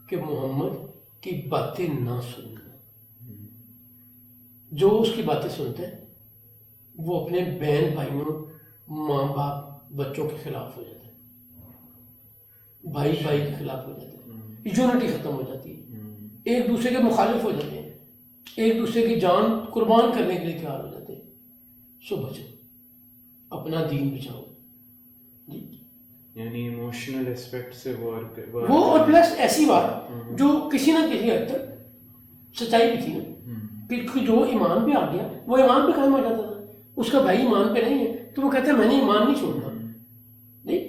کہ محمد کی باتیں نہ سننا. جو اس کی باتیں سنتے ہیں وہ اپنے بہن بھائیوں, ماں باپ, بچوں کے خلاف ہو جاتے ہیں, بھائی بھائی کے خلاف ہو جاتے ہیں, یونٹی ختم ہو جاتی ہے, ایک دوسرے کے مخالف ہو جاتے ہیں, ایک دوسرے کی جان قربان کرنے کے لیے تیار ہو جاتے ہیں. سو بچو, اپنا دین بچاؤ. جی یعنی ایموشنل اسپیکٹ سے وہ, اور پلس ایسی بات جو کسی نہ کسی حد تک سچائی بھی تھی نا, کہ جو ایمان پہ آ گیا وہ ایمان پہ قائم ہو جاتا تھا. اس کا بھائی ایمان پہ نہیں ہے تو وہ کہتا ہے میں نے ایمان نہیں چھوڑنا. نہیں,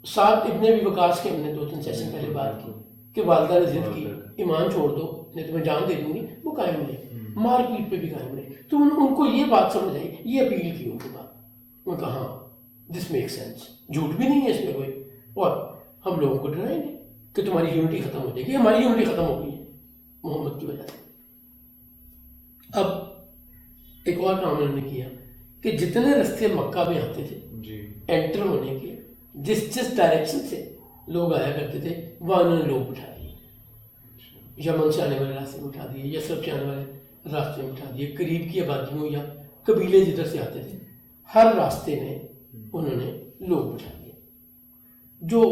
سعد ابن ابی وقاص کے ہم نے 2-3 سیشن پہلے بات کی کہ والدہ نے ضد کی ایمان چھوڑ دو نہیں تو میں جان دے دوں گی, وہ قائم رہے, مار پیٹ پہ بھی قائم رہے. تو ان کو یہ بات سمجھ آئی, یہ اپیل کی ان کے بعد. ان کا ہاں دس میک سینس, جھوٹ بھی نہیں ہے اس میں کوئی, اور ہم لوگوں کو ڈرائیں گے کہ تمہاری یونٹی ختم ہو جائے گی. ہماری یونٹی ختم ہو گئی ہے محمد کی وجہ سے. اب ایک اور کام انہوں نے کیا کہ جتنے رستے مکہ میں آتے تھے انٹر ہونے کے, جس ڈائریکشن سے لوگ آیا کرتے تھے وہاں انہوں نے لوگ بٹھا دیے. یمن سے آنے والے راستے میں اٹھا دیے, یثرب سے آنے والے راستے میں اٹھا دیے, قریب کی آبادیوں یا قبیلے جدھر سے آتے تھے ہر راستے میں انہوں نے لوگ بٹھا دیے. جو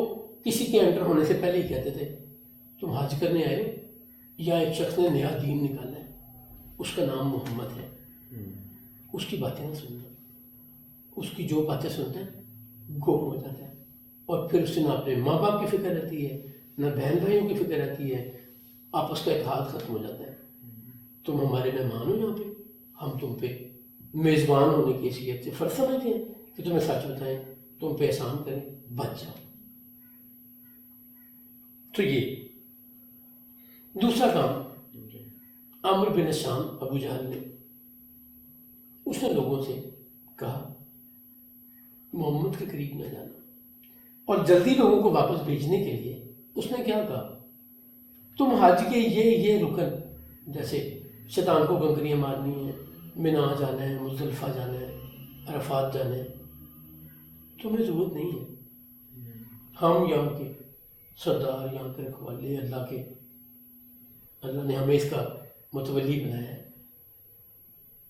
کسی کے انٹر ہونے سے پہلے ہی کہتے تھے تم حج کرنے آئے یا ایک شخص نے نیا دین نکالا ہے, اس کا نام محمد ہے, اس کی باتیں نہ سننا. اس کی جو باتیں سنتے ہیں گم ہو جاتا ہے, اور پھر اس سے نہ اپنے ماں باپ کی فکر رہتی ہے, نہ بہن بھائیوں کی فکر رہتی ہے, آپس کا اتحاد ختم ہو جاتا ہے. تم ہمارے مہمان ہو یہاں پہ, ہم تم پہ میزبان ہونے کی حیثیت سے فرض سمجھتے ہیں کہ تمہیں سچ بتائیں, تم پہ احسان کریں, بچ جاؤ. تو یہ دوسرا کام عمرو بن شام ابو جہل نے, اس نے لوگوں سے کہا محمد کے قریب نہ جانا, اور جلدی لوگوں کو واپس بھیجنے کے لیے اس نے کیا کہا تم حج کے یہ رکن جیسے شیطان کو کنکریاں مارنی ہیں, منا جانا ہے, مزدلفہ جانا ہے, عرفات جانا ہے, تمہیں ضرورت نہیں ہے. ہم یہاں کے سردار، یہاں کے رکھوالے اللہ کے، اللہ نے ہمیں اس کا متولی بنایا ہے،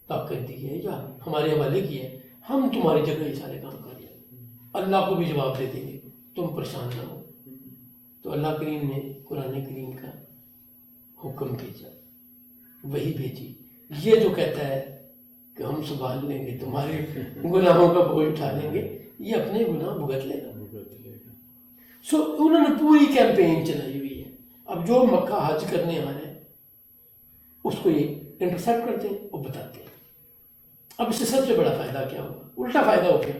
طاقت دی ہے یا ہمارے حوالے کیا ہے، ہم تمہاری جگہ یہ سارے کام کر لیں، اللہ کو بھی جواب دے دیں گے، تم پریشان نہ ہو۔ تو اللہ کریم نے قرآن کریم کا حکم بھیجا، وہی بھیجی، یہ جو کہتا ہے کہ ہم سنبھال لیں گے، تمہارے گناہوں کا بوجھ اٹھا لیں گے، یہ اپنے گناہ بھگت لے گا۔ سو انہوں نے پوری کیمپین چلائی ہوئی ہے۔ اب جو مکہ حج کرنے آ رہے ہیں اس کو یہ انٹرسیپٹ کرتے ہیں اور بتاتے ہیں۔ اب اس سے سب سے بڑا فائدہ کیا ہوگا؟ الٹا فائدہ ہو گیا،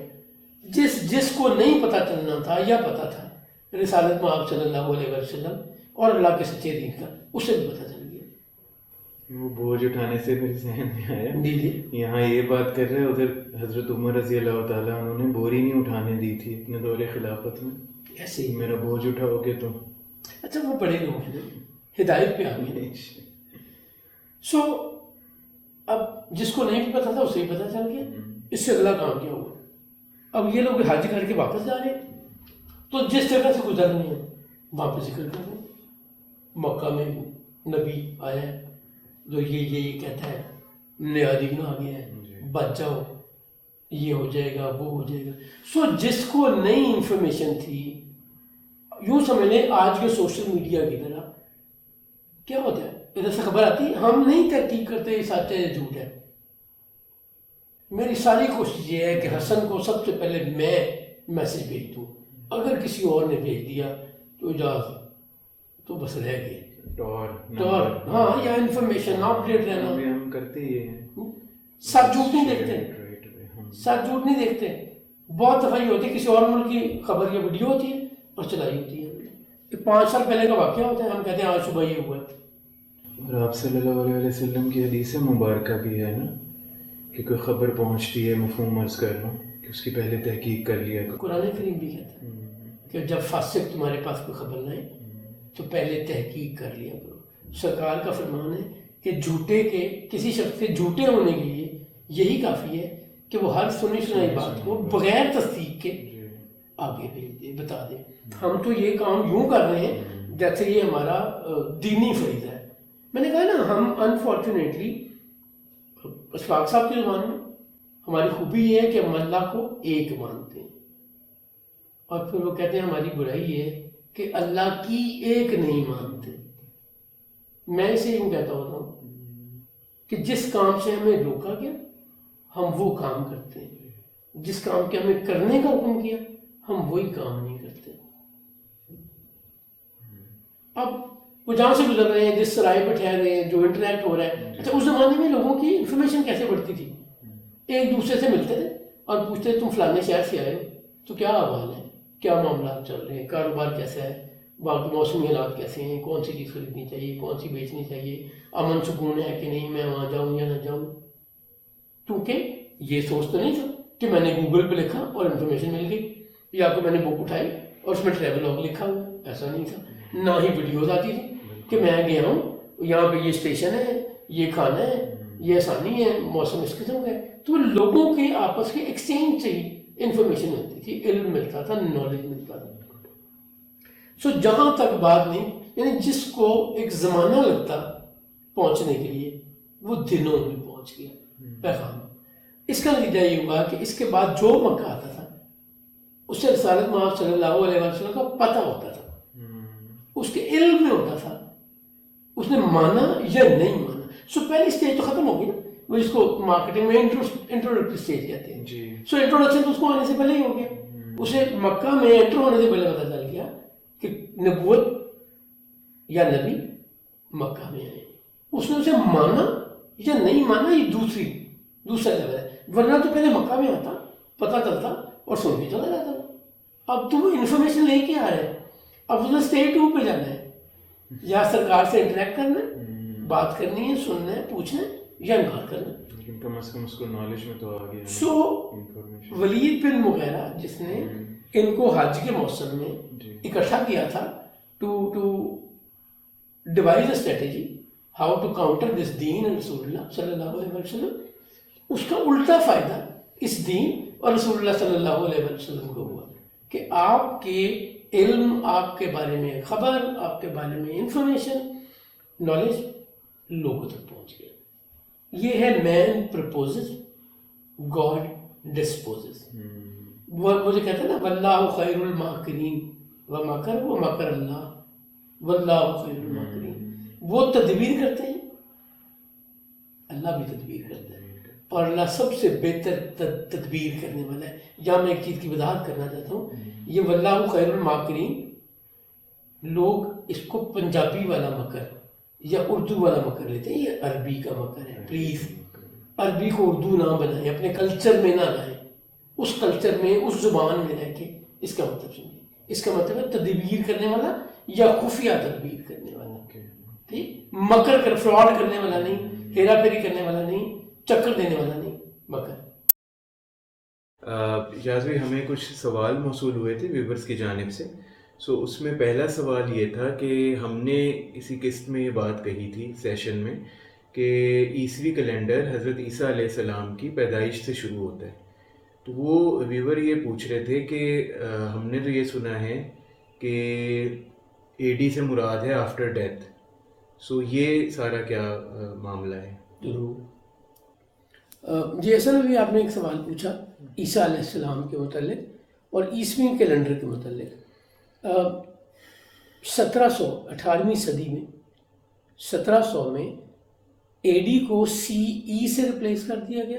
جس کو نہیں پتہ چلنا تھا یا پتہ تھا رسالت میں آپ صلی اللہ علیہ وسلم اور اللہ کے سچے دین کا، اسے بھی پتہ چل گیا۔ وہ بوجھ اٹھانے سے میرے ذہن میں آیا، جی جی، یہاں یہ بات کر رہے، ادھر حضرت عمر رضی اللہ تعالیٰ انہوں نے بوری نہیں اٹھانے دی تھی اپنے دور خلافت میں، ایسے ہی میرا بوجھ اٹھاؤ گے تو۔ اچھا، وہ بڑے لوگ ہیں، ہدایت پہ آ گئے۔ سو اب جس کو نہیں پتا تھا اسے ہی پتہ چل گیا، اس سے اگلا کام کیا ہوا؟ اب یہ لوگ حج کر کے واپس جا رہے ہیں، تو جس جگہ سے گزرنی ہے وہاں پہ ذکر کر رہے ہیں، مکہ میں نبی آیا ہے جو یہ کہتا ہے نیا دین آ گیا ہے، بچ جاؤ، یہ ہو جائے گا، وہ ہو جائے گا۔ سو جس کو نئی انفارمیشن تھی، یوں سمجھ لیں آج کے سوشل میڈیا کی طرح، کیا ہوتا ہے ادھر سے خبر آتی ہے، ہم نہیں تحقیق کرتے یہ سچ ہے یا جھوٹ ہے۔ میری ساری کوشش یہ ہے کہ حسن کو سب سے پہلے میں میسج بھیج دوں، اگر کسی اور نے بھیج دیا تو اجازت تو بس رہ گئے ٹور، ہاں، یا انفارمیشن اپڈیٹ رہنا۔ ہم کرتے یہ ہیں، سچ جھوٹ نہیں دیکھتے، سچ جھوٹ نہیں دیکھتے۔ بہت دفعہ یہ ہوتی ہے کسی اور ملک کی خبر یا ویڈیو ہوتی ہے اور چلائی ہوتی ہے، 5 سال پہلے کا واقعہ ہوتا ہے، ہم کہتے ہیں آج صبح یہ ہوا ہے۔ اور آپ صلی اللہ علیہ وسلم کی حدیث مبارکہ بھی ہے نا کہ کوئی خبر پہنچتی ہے، مفہوم عرض کر لوں، کہ اس کی پہلے تحقیق کر لیا کرو۔ قرآن کریم بھی کہتا ہے کہ جب فاسق تمہارے پاس کوئی خبر لائے تو پہلے تحقیق کر لیا کرو۔ سرکار کا فرمان ہے کہ جھوٹے کے، کسی شخص کے جھوٹے ہونے کے لیے یہی کافی ہے کہ وہ ہر سنی سنائی بات کو بغیر تصدیق کے آگے بھیج دے، بتا دے۔ ہم تو یہ کام یوں کر رہے ہیں جیسے یہ ہمارا دینی فریضہ ہے۔ میں نے کہا نا، ہم انفارچونیٹلی اشفاق صاحب کی زبان میں ہماری خوبی یہ ہے کہ ہم اللہ کو ایک مانتے ہیں، اور پھر وہ کہتے ہیں ہماری برائی ہے کہ اللہ کی ایک نہیں مانتے۔ میں اسے یوں کہتا ہوتا ہوں کہ جس کام سے ہمیں روکا گیا ہم وہ کام کرتے ہیں، جس کام کے ہمیں کرنے کا حکم کیا ہم وہی کام نہیں کرتے۔ اب وہ جہاں سے گزر رہے ہیں، جس سرائے پہ ٹھہر رہے ہیں، جو انٹریکٹ ہو رہا ہے، اچھا اس زمانے میں لوگوں کی انفارمیشن کیسے بڑھتی تھی؟ ایک دوسرے سے ملتے تھے اور پوچھتے تم فلانے شہر سے آئے ہو تو کیا احوال ہے، کیا معاملات چل رہے ہیں، کاروبار کیسا ہے، وہاں کے موسمی حالات کیسے ہیں، کون سی چیز خریدنی چاہیے، کون سی بیچنی چاہیے، امن سکون ہے کہ نہیں، میں وہاں جاؤں یا نہ جاؤں۔ کیونکہ یہ سوچ تو نہیں تھا کہ میں نے گوگل پہ لکھا اور انفارمیشن مل گئی، یا کہ میں نے بک اٹھائی اور اس میں ٹریول لاگ لکھا ہوا، ایسا نہیں تھا۔ نہ ہی ویڈیوز آتی تھی کہ میں گیا ہوں یہاں پہ، یہ اسٹیشن ہے، یہ کھانا ہے، یہ آسانی ہے، موسم اس قسم کا ہے۔ تو لوگوں کے آپس کے ایکسچینج سے ہی انفارمیشن ملتی تھی، علم ملتا تھا، نالج ملتا تھا۔ سو جہاں تک بات نہیں، یعنی جس کو ایک زمانہ لگتا پہنچنے کے لیے وہ دنوں میں پہنچ گیا پیغام۔ اس کا نتیجہ یہ ہوا کہ اس کے بعد جو مکہ آتا تھا اس سے رسالت مآب صلی اللہ علیہ وسلم کا پتہ ہوتا تھا، اس کے علم میں ہوتا تھا، اس نے مانا یا نہیں مانا۔ سو پہلی اسٹیج تو ختم ہو گئی نا، وہ جس کو مارکیٹنگ میں انٹروڈکٹری اسٹیج کہتے ہیں۔ سو انٹروڈکشن تو اس کو آنے سے پہلے ہی ہو گیا، اسے مکہ میں انٹر ہونے سے پہلے پتہ چل گیا کہ نبوت یا نبی مکہ میں آئے۔ اس نے اسے مانا یا نہیں مانا یہ دوسرا لیول ہے، ورنہ تو پہلے مکہ میں آتا، پتہ چلتا اور سن کے چلا جاتا۔ اب تو وہ انفارمیشن لے کے آ رہا ہے، اب اس نے اسٹیج 2 پہ جانا ہے، یا سرکار سے انٹریکٹ کرنا ہے، بات کرنی ہے، سننا ہے، پوچھنا ہے یا انکار کرنا ہے۔ لیکن کم از کم اس کو نالج میں تو آ گیا۔ سو ولید بن مغیرہ جس نے ان کو حج کے موسم میں اکٹھا کیا تھا to devise a strategy how to counter this دین اینڈ رسول اللہ صلی اللہ علیہ وسلم، اس کا الٹا فائدہ اس دین اور رسول اللہ صلی اللہ علیہ وسلم کو ہوا کہ آپ کے علم، آپ کے بارے میں خبر، آپ کے بارے میں انفارمیشن، نالج لوگوں تک پہنچ گیا. یہ ہے مین پرپوزز، گاڈ ڈسپوزز. وہ جو کہتے ہیں نا واللہ خیر الماکرین ومکر ومکر اللہ واللہ خیر الماکرین، وہ تدبیر کرتے ہیں، اللہ بھی تدبیر کرتا ہے، اور اللہ سب سے بہتر تدبیر کرنے والا ہے. یہاں میں ایک چیز کی وضاحت کرنا چاہتا ہوں، یہ واللہ خیر الماکرین لوگ اس کو پنجابی والا مکر یا اردو والا مکر لیتے ہیں، یہ عربی کا مکر ہے. پلیز عربی کو اردو نہ بنائیں، اپنے کلچر میں نہ لائیں، اس کلچر میں اس زبان میں رہ کے اس کا مطلب سمجھیں. اس کا مطلب ہے تدبیر کرنے والا یا خفیہ تدبیر کرنے والا. ٹھیک، مکر کر فراڈ کرنے والا نہیں، ہیرا پھیری کرنے والا نہیں، چکر دینے والا نہیں، مکر. یاز بھائی ہمیں کچھ سوال موصول ہوئے تھے ویورز کی جانب سے. سو اس میں پہلا سوال یہ تھا کہ ہم نے اسی قسط میں یہ بات کہی تھی سیشن میں کہ عیسوی کیلنڈر حضرت عیسیٰ علیہ السلام کی پیدائش سے شروع ہوتا ہے. تو وہ ویور یہ پوچھ رہے تھے کہ ہم نے تو یہ سنا ہے کہ اے ڈی سے مراد ہے آفٹر ڈیتھ. سو یہ سارا کیا معاملہ ہے؟ ضرور. جی اصل میں آپ نے ایک سوال پوچھا عیسیٰ علیہ السلام کے متعلق اور عیسوی کیلنڈر کے متعلق. 18ویں صدی میں 1700 میں اے ڈی کو سی ای سے ریپلیس کر دیا گیا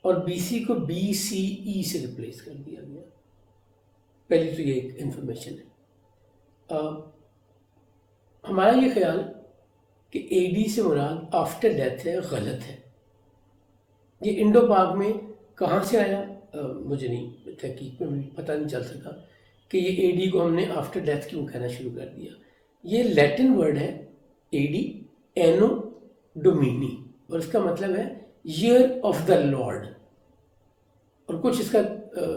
اور بی سی کو بی سی ای سے ریپلیس کر دیا گیا. پہلی تو یہ ایک انفارمیشن ہے. ہمارا یہ خیال کہ اے ڈی سے مراد آفٹر ڈیتھ ہے غلط ہے. یہ انڈو پاک میں کہاں سے آیا مجھے نہیں تحقیق میں پتہ نہیں چل سکا کہ یہ اے ڈی کو ہم نے آفٹر ڈیتھ کیوں کہنا شروع کر دیا. یہ لیٹن ورڈ ہے اے ڈی، اینو ڈومینی، اور اس کا مطلب ہے ایئر آف دا لارڈ، اور کچھ اس کا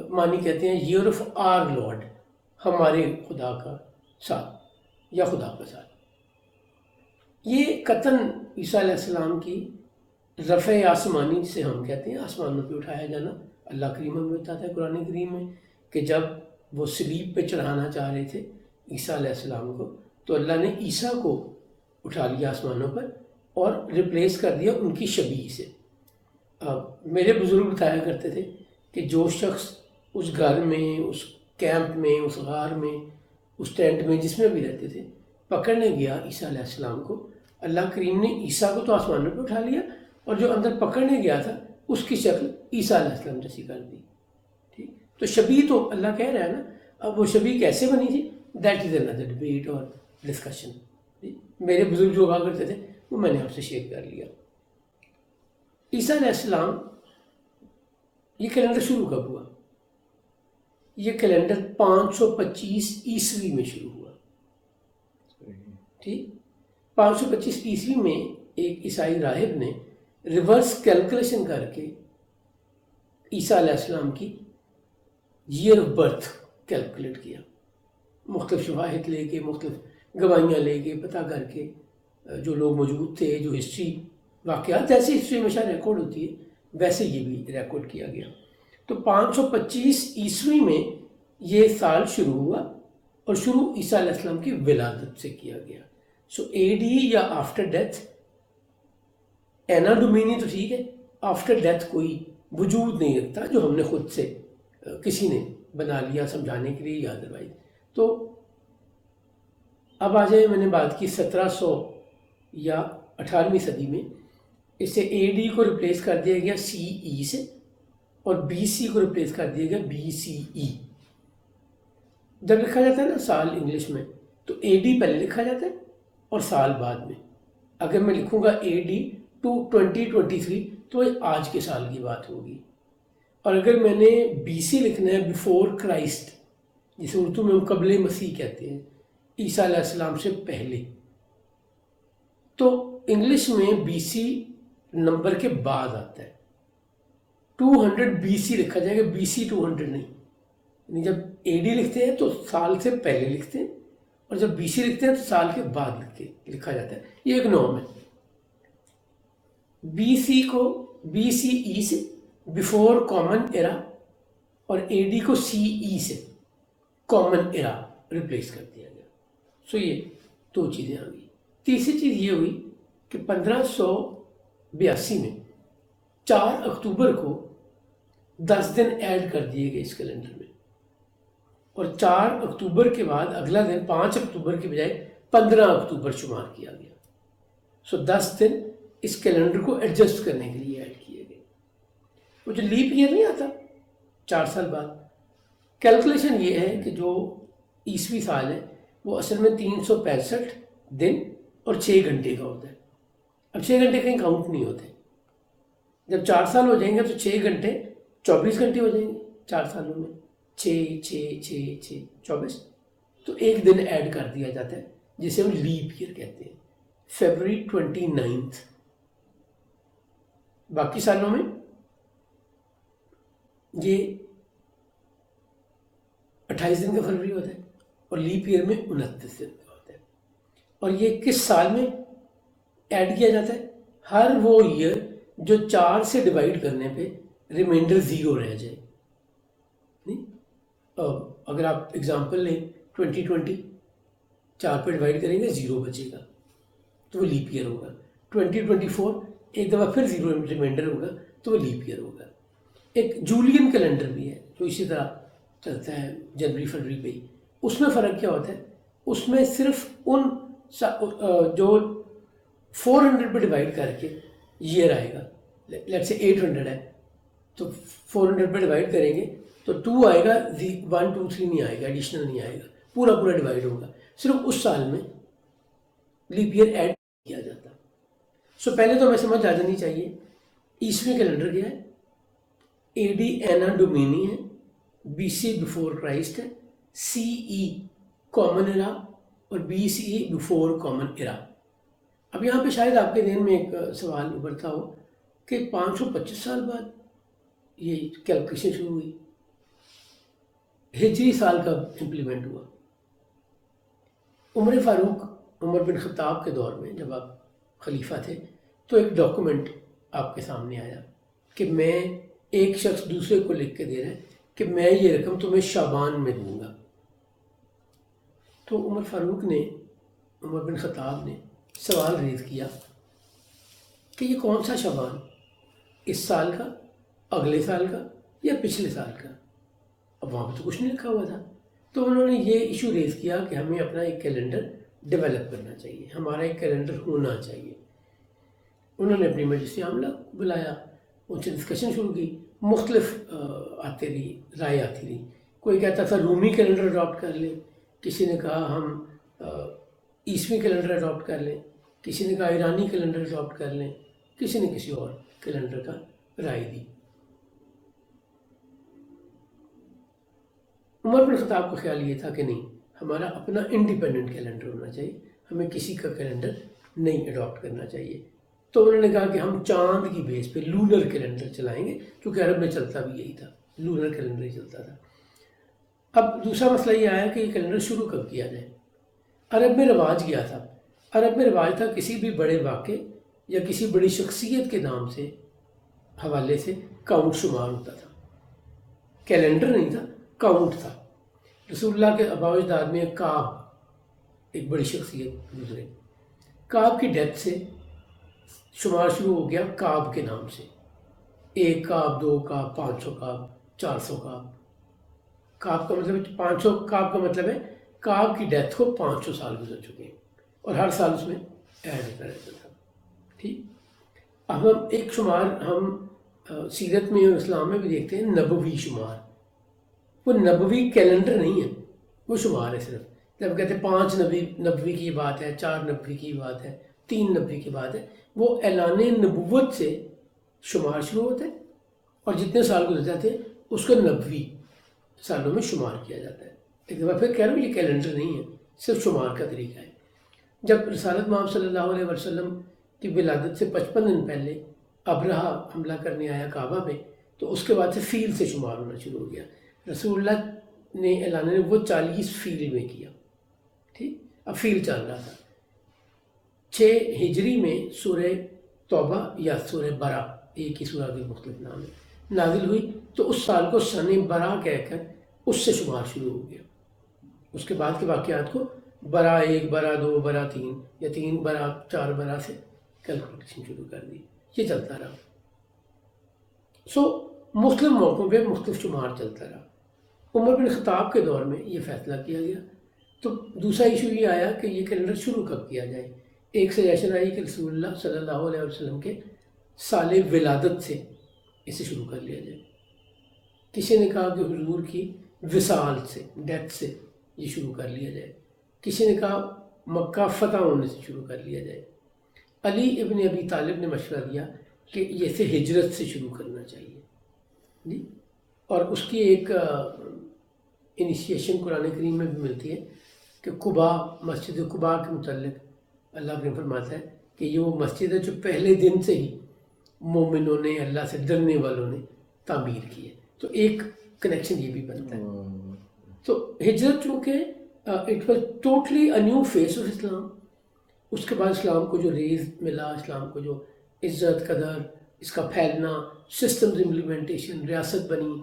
معنی کہتے ہیں ایئر آف آر لارڈ، ہمارے خدا کا سال یا خدا کا سال. یہ قطعاً عیسیٰ علیہ السلام کی رفع آسمانی جسے ہم کہتے ہیں آسمانوں پہ اٹھایا جانا. اللہ کریم میں بتاتا ہے قرآن کریم میں کہ جب وہ صلیب پہ چڑھانا چاہ رہے تھے عیسیٰ علیہ السلام کو تو اللہ نے عیسیٰ کو اٹھا لیا آسمانوں پر اور ریپلیس کر دیا ان کی شبیہ سے. میرے بزرگ بتایا کرتے تھے کہ جو شخص اس گھر میں، اس کیمپ میں، اس غار میں، اس ٹینٹ میں، جس میں بھی رہتے تھے، پکڑنے گیا عیسیٰ علیہ السلام کو، اللہ کریم نے عیسیٰ کو تو آسمانوں پہ اٹھا لیا اور جو اندر پکڑنے گیا تھا اس کی شکل عیسیٰ علیہ السلام جیسی کر دی. ٹھیک، تو شبیہ تو اللہ کہہ رہا ہے نا. اب وہ شبیہ کیسے بنی تھی، دیٹ از another ڈبیٹ اور ڈسکشن. میرے بزرگ جو کہا کرتے تھے وہ میں نے آپ سے شیئر کر لیا. عیسیٰ علیہ السلام یہ کیلنڈر شروع کب ہوا؟ یہ کیلنڈر 525 عیسوی میں شروع ہوا. ٹھیک، 525 عیسوی میں ایک عیسائی راہب نے ریورس کیلکولیشن کر کے عیسیٰ علیہ السلام کی ایئر آف برتھ کیلکولیٹ کیا، مختلف شواہد لے کے، مختلف گواہیاں لے کے، پتہ کر کے، جو لوگ موجود تھے، جو ہسٹری واقعات جیسے ہسٹری ہمیشہ ریکارڈ ہوتی ہے ویسے یہ بھی ریکارڈ کیا گیا. تو 525 عیسوی میں یہ سال شروع ہوا اور شروع عیسیٰ علیہ السلام کی ولادت سے کیا گیا. سو اے ڈی یا آفٹر ڈیتھ، اینا ڈومینی تو ٹھیک ہے، آفٹر ڈیتھ کوئی وجود نہیں رکھتا جو ہم نے خود سے کسی نے بنا لیا سمجھانے کے لیے یا ادروائز. تو اب آ جائیں، میں نے بات کی 1700 یا 18ویں صدی میں اسے اے ڈی کو ریپلیس کر دیا گیا سی ای سے اور بی سی کو ریپلیس کر دیا گیا بی سی ای. جب لکھا جاتا ہے نا سال انگلش میں تو اے ڈی پہلے لکھا جاتا ہے اور سال بعد میں. اگر میں لکھوں گا اے ڈی 2023 تو یہ آج کے سال کی بات ہوگی. اور اگر میں نے بی سی لکھنا ہے بیفور کرائسٹ، جسے اردو میں ہم قبل مسیح کہتے ہیں، عیسیٰ علیہ السلام سے پہلے، تو انگلش میں بی سی نمبر کے بعد آتا ہے. 200 بی سی لکھا جائے گا، بی سی 200 نہیں. یعنی جب اے ڈی لکھتے ہیں تو سال سے پہلے لکھتے ہیں اور جب بی سی لکھتے ہیں تو سال کے بعد لکھا جاتا ہے. یہ ایک نام ہے. بی سی کو بی سی ای سے، بیفور کامن ایرا، اور اے ڈی کو سی ای سے. کامن ایرا ریپلیس کر دیا گیا. سو یہ دو چیزیں آ گئی. تیسری چیز یہ ہوئی کہ 1582 میں 4 اکتوبر کو 10 دن ایڈ کر دیے گئے اس کیلنڈر میں، اور 4 اکتوبر کے بعد اگلا دن 5 اکتوبر کے بجائے 15 اکتوبر شمار کیا گیا. سو 10 دن اس کیلنڈر کو ایڈجسٹ کرنے کے لیے ایڈ کیے گئے. وہ جو لیپ ایئر نہیں آتا 4 سال بعد، کیلکولیشن یہ ہے کہ جو عیسوی سال ہے وہ اصل میں 365 دن اور 6 گھنٹے کا ہوتا ہے. اب 6 گھنٹے کہیں کاؤنٹ نہیں ہوتے. جب 4 سال ہو جائیں گے تو 6 گھنٹے 24 گھنٹے ہو جائیں گے 4 سالوں میں. 6 6 6 6 24، تو ایک دن ایڈ کر دیا جاتا ہے جسے ہم لیپ ایئر کہتے ہیں، فیبرری 29. باقی سالوں میں یہ 28 دن کا فروری ہوتا ہے اور لیپ ایئر میں 29 دن کا ہوتا ہے. اور یہ کس سال میں ایڈ کیا جاتا ہے؟ ہر وہ ایئر جو 4 سے ڈیوائڈ کرنے پہ ریمائنڈر 0 رہ جائے. نہیں، اگر آپ ایگزامپل لیں 2020، 4 پہ ڈیوائڈ کریں گے 0 بچے گا تو وہ لیپ ایئر ہوگا. 2024 ایک دفعہ پھر 0 ریمائنڈر ہوگا تو وہ لیپ ایئر ہوگا. ایک جولین کیلنڈر بھی ہے جو اسی طرح چلتا ہے جنوری فروری پہ ہی. اس میں فرق کیا ہوتا ہے؟ اس میں صرف ان جو 400 پہ ڈیوائڈ کر کے ایئر آئے گا، لیٹ سے 800 ہے تو 400 پہ ڈیوائڈ کریں گے تو 2 آئے گا، 1 2 3 نہیں آئے گا، ایڈیشنل نہیں آئے گا، پورا ڈیوائڈ ہوگا. صرف اس سال میں لیپ ایئر ایڈ کیا جاتا. سو پہلے تو ہمیں سمجھ آ جانی چاہیے عیسوی کیلنڈر کیا ہے. اے ڈی اینا ڈومینی ہے، بی سی بفور کرائسٹ ہے، سی ای کامن ایرا اور بی سی ای بفور کامن ایرا. اب یہاں پہ شاید آپ کے ذہن میں ایک سوال ابھرتا ہو کہ 525 سال بعد یہ کیلکولیشن شروع ہوئی، ہجری سال کب امپلیمنٹ ہوا؟ عمر فاروق، عمر بن خطاب کے دور میں جب آپ خلیفہ تھے تو ایک ڈاکومنٹ آپ کے سامنے آیا کہ میں ایک شخص دوسرے کو لکھ کے دے رہا ہے کہ میں یہ رقم تمہیں شعبان میں دوں گا. تو عمر فاروق نے، عمر بن خطاب نے سوال ریز کیا کہ یہ کون سا شعبان، اس سال کا، اگلے سال کا یا پچھلے سال کا؟ اب وہاں پہ تو کچھ نہیں لکھا ہوا تھا. تو انہوں نے یہ ایشو ریز کیا کہ ہمیں اپنا ایک کیلنڈر ڈیولپ کرنا چاہیے، ہمارا ایک کیلنڈر ہونا چاہیے. انہوں نے اپنی مجلس عاملہ بلایا، ان سے ڈسکشن شروع کی. مختلف رائے آتی رہی. کوئی کہتا تھا رومی کیلنڈر اڈاپٹ کر لیں، کسی نے کہا ہم عیسوی کیلنڈر اڈاپٹ کر لیں، کسی نے کہا ایرانی کیلنڈر اڈاپٹ کر لیں، کسی نے کسی اور کیلنڈر کا رائے دی. عمر بن خطاب کا خیال یہ تھا کہ نہیں، ہمارا اپنا انڈیپینڈنٹ کیلنڈر ہونا چاہیے، ہمیں کسی کا کیلنڈر نہیں اڈاپٹ کرنا چاہیے. تو انہوں نے کہا کہ ہم چاند کی بیس پہ لونر کیلنڈر چلائیں گے، کیونکہ عرب میں چلتا بھی یہی تھا، لونر کیلنڈر ہی چلتا تھا. اب دوسرا مسئلہ یہ آیا کہ یہ کیلنڈر شروع کب کیا جائے. عرب میں رواج کیا تھا؟ عرب میں رواج تھا کسی بھی بڑے واقعے یا کسی بڑی شخصیت کے نام سے حوالے سے کاؤنٹ شمار ہوتا تھا. کیلنڈر نہیں تھا، کاؤنٹ تھا. رسول اللہ کے آباء و اجداد میں کعب ایک بڑی شخصیت گزرے. کعب کی ڈیتھ سے شمار شروع ہو گیا کعب کے نام سے، 1 کعب، 2 کعب، 500 کعب، 400 کعب. کعب کا مطلب 500 کعب کا مطلب ہے کعب کی ڈیتھ کو 500 سال گزر چکے ہیں، اور ہر سال اس میں ایڈ ہوتا رہتا تھا. ٹھیک. اب ہم ایک شمار ہم سیرت میں اور اسلام میں بھی دیکھتے ہیں، نبوی شمار. وہ نبوی کیلنڈر نہیں ہے، وہ شمار ہے صرف. جب کہتے ہیں 5 نبوی کی بات ہے، 4 نبوی کی بات ہے، 3 نبوی کی بات ہے، وہ اعلان نبوت سے شمار شروع ہوتا ہے اور جتنے سال گزر جاتے ہیں اس کو نبوی سالوں میں شمار کیا جاتا ہے. ایک دفعہ پھر کہہ رہا ہوں یہ کیلنڈر نہیں ہے، صرف شمار کا طریقہ ہے. جب رسالت محمد صلی اللہ علیہ وسلم کی ولادت سے 55 دن پہلے ابرہہ حملہ کرنے آیا کعبہ پہ، تو اس کے بعد سے فیل سے شمار ہونا شروع ہو گیا. رسول اللہ نے اعلان نبوت 40 فیل میں کیا. ٹھیک. اب فیل چل رہا تھا. 6 ہجری میں سورہ توبہ یا سورہ برا، ایک ہی سورہ کے مختلف نام ہے، نازل ہوئی. تو اس سال کو سن برا کہہ کر اس سے شمار شروع ہو گیا. اس کے بعد کے واقعات کو برا 1 برا 2 برا 3 یا 3 برا 4 برا سے کیلکولیشن شروع کر دی. یہ چلتا رہا. مختلف موقعوں پہ مختلف شمار چلتا رہا. عمر بن خطاب کے دور میں یہ فیصلہ کیا گیا. تو دوسرا ایشو یہ آیا کہ یہ کیلنڈر شروع کب کیا جائے. ایک سجیشن آئی کہ رسول اللہ صلی اللہ علیہ وسلم کے سال ولادت سے اسے شروع کر لیا جائے. کسی نے کہا کہ حضور کی وصال سے، ڈیتھ سے یہ شروع کر لیا جائے. کسی نے کہا مکہ فتح ہونے سے شروع کر لیا جائے. علی ابن ابی طالب نے مشورہ دیا کہ یہ سے ہجرت سے شروع کرنا چاہیے جی. اور اس کی ایک انیشیشن قرآن کریم میں بھی ملتی ہے کہ قباء، مسجد قباء کے متعلق اللہ کریم فرماتا ہے کہ یہ وہ مسجد ہے جو پہلے دن سے ہی مومنوں نے، اللہ سے ڈرنے والوں نے تعمیر کی ہے. تو ایک کنیکشن یہ بھی بنتا ہے. تو ہجرت چونکہ it was totally a new face of Islam. اس کے بعد اسلام کو جو ریز ملا، اسلام کو جو عزت قدر، اس کا پھیلنا، سسٹمز امپلیمنٹیشن، ریاست بنی،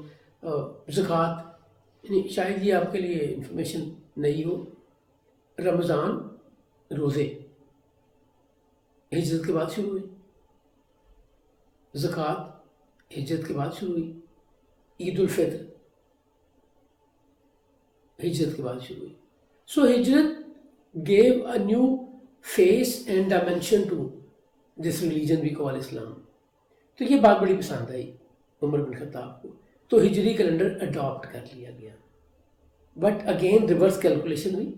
زکوٰۃ. یعنی شاید یہ آپ کے لیے انفارمیشن نہیں ہو، رمضان روزے ہجرت کے بعد شروع ہوئی، زکوٰۃ ہجرت کے بعد شروع ہوئی، عید الفطر ہجرت کے بعد شروع ہوئی. سو ہجرت gave a new face and dimension to this religion we call Islam. تو یہ بات بڑی پسند آئی عمر بن خطاب کو. تو ہجری کیلنڈر اڈاپٹ کر لیا گیا. بٹ اگین ریورس کیلکولیشن ہوئی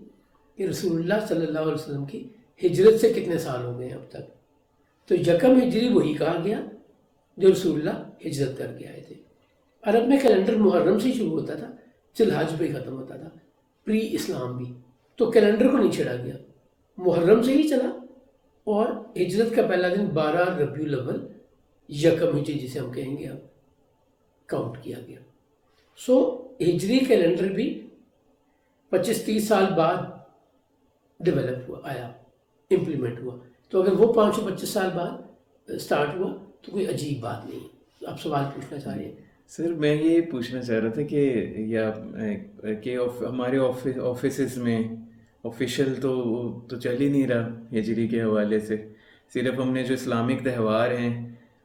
کہ رسول اللہ صلی اللہ علیہ وسلم کی ہجرت سے کتنے سال ہو گئے ہیں اب تک. تو یکم ہجری وہی کہا گیا جو رسول اللہ ہجرت کر کے آئے تھے. عرب میں کیلنڈر محرم سے شروع ہوتا تھا، ذی الحج پہ ختم ہوتا تھا، پری اسلام بھی. تو کیلنڈر کو نہیں چھیڑا گیا، محرم سے ہی چلا. اور ہجرت کا پہلا دن 12 ربیع الاول یکم ہجری جسے ہم کہیں گے اب کاؤنٹ کیا گیا. سو ہجری کیلنڈر بھی 25-30 سال بعد ڈیولپ ہوا، آیا، امپلیمنٹ ہوا. تو اگر وہ 525 سال بعد اسٹارٹ ہوا تو کوئی عجیب بات نہیں. آپ سوال پوچھنا چاہ رہے ہیں؟ سر میں یہ پوچھنا چاہ رہا تھا کہ ہمارے آفیسز میں آفیشیل تو چل ہی نہیں رہا ہجری کے حوالے سے. صرف ہم نے جو اسلامک تہوار ہیں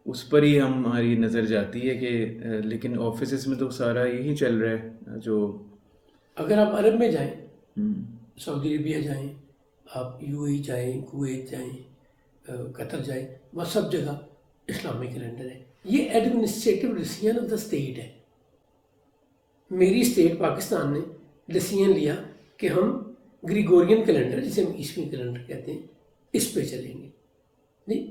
اس پر ہی ہماری نظر جاتی ہے کہ لیکن آفیسز میں تو سارا یہی چل رہا ہے. جو اگر آپ عرب میں جائیں، سعودی عربیہ جائیں، آپ یو اے جائیں، کویت جائیں، قطر جائیں، وہ سب جگہ اسلامک کیلنڈر ہے. یہ administrative decision of the state ہے. میری اسٹیٹ پاکستان نے ڈیسیژن لیا کہ ہم گریگورین کیلنڈر، جسے ہم عیسوی کیلنڈر کہتے ہیں، اس پہ چلیں گے. نہیں،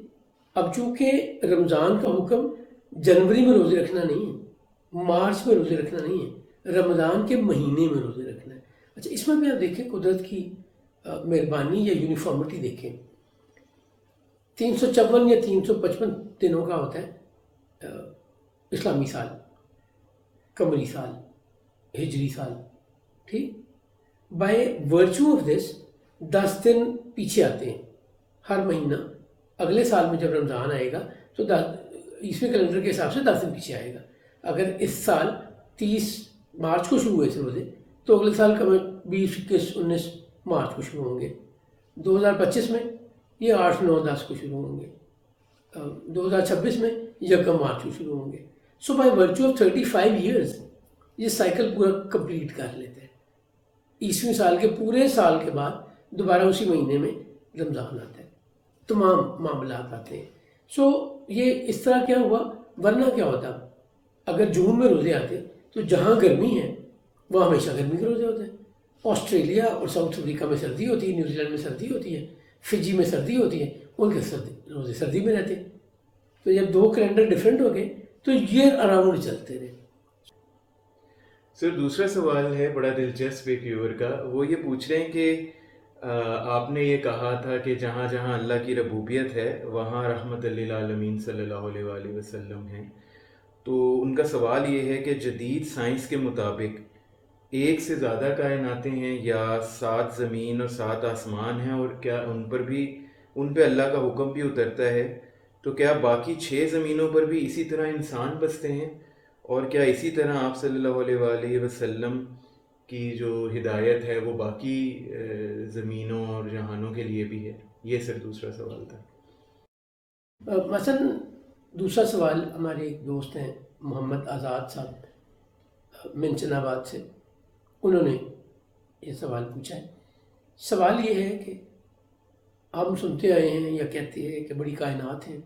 اب چونکہ رمضان کا حکم جنوری میں روزے رکھنا نہیں ہے، مارچ میں روزے رکھنا نہیں ہے، رمضان کے مہینے میں روزے رکھنا ہے. اچھا، اس میں بھی آپ دیکھیں قدرت کی مہربانی یا یونیفارمٹی دیکھیں. 354 یا 355 دنوں کا ہوتا ہے اسلامی سال، قمری سال، ہجری سال. ٹھیک، بائی ورچو آف دس 10 دن پیچھے آتے ہیں ہر مہینہ. اگلے سال میں جب رمضان آئے گا تو عیسوی کیلنڈر کے حساب سے 10 دن پیچھے آئے گا. اگر اس سال 30 مارچ کو شروع ہوئے تھے روزے تو اگلے سال 20, 21, 19 مارچ کو شروع ہوں گے. 2025 میں یہ 8, 9, 10 کو شروع ہوں گے. 2026 میں یکم مارچ کو شروع ہوں گے. So by virtue of 35 years یہ سائیکل پورا کمپلیٹ کر لیتے ہیں. عیسوی سال کے پورے سال کے بعد دوبارہ اسی مہینے میں رمضان آتا ہے، تمام معاملات آتے ہیں. سو یہ اس طرح کیا ہوا، ورنہ کیا ہوتا اگر جون میں روزے آتے تو جہاں گرمی ہے وہ ہمیشہ گرمی کے روزے ہوتے ہیں. آسٹریلیا اور ساؤتھ افریقہ میں سردی ہوتی ہے، نیوزی لینڈ میں سردی ہوتی ہے، فجی میں سردی ہوتی ہے، ان کے روزے سردی میں رہتے ہیں. تو جب 2 کیلنڈر ڈفرینٹ ہو گئے تو ایئر اراؤنڈ چلتے رہے. سر دوسرا سوال ہے بڑا دلچسپ ایک ویور کا. وہ یہ پوچھ رہے ہیں کہ آپ نے یہ کہا تھا کہ جہاں جہاں اللہ کی ربوبیت ہے وہاں رحمت للعالمین صلی اللہ علیہ وآلہ وسلم ہیں. تو ان کا سوال یہ ہے کہ جدید سائنس کے مطابق 1 سے زیادہ کائناتیں ہیں یا 7 زمین اور 7 آسمان ہیں، اور کیا ان پہ اللہ کا حکم بھی اترتا ہے؟ تو کیا باقی 6 زمینوں پر بھی اسی طرح انسان بستے ہیں؟ اور کیا اسی طرح آپ صلی اللہ علیہ وآلہ وسلم کی جو ہدایت ہے وہ باقی زمینوں اور جہانوں کے لیے بھی ہے؟ یہ سر دوسرا سوال تھا۔ مثلا دوسرا سوال ہمارے ایک دوست ہیں محمد آزاد صاحب منچن آباد سے، انہوں نے یہ سوال پوچھا ہے۔ سوال یہ ہے کہ ہم سنتے آئے ہیں یا کہتے ہیں کہ بڑی کائنات ہے،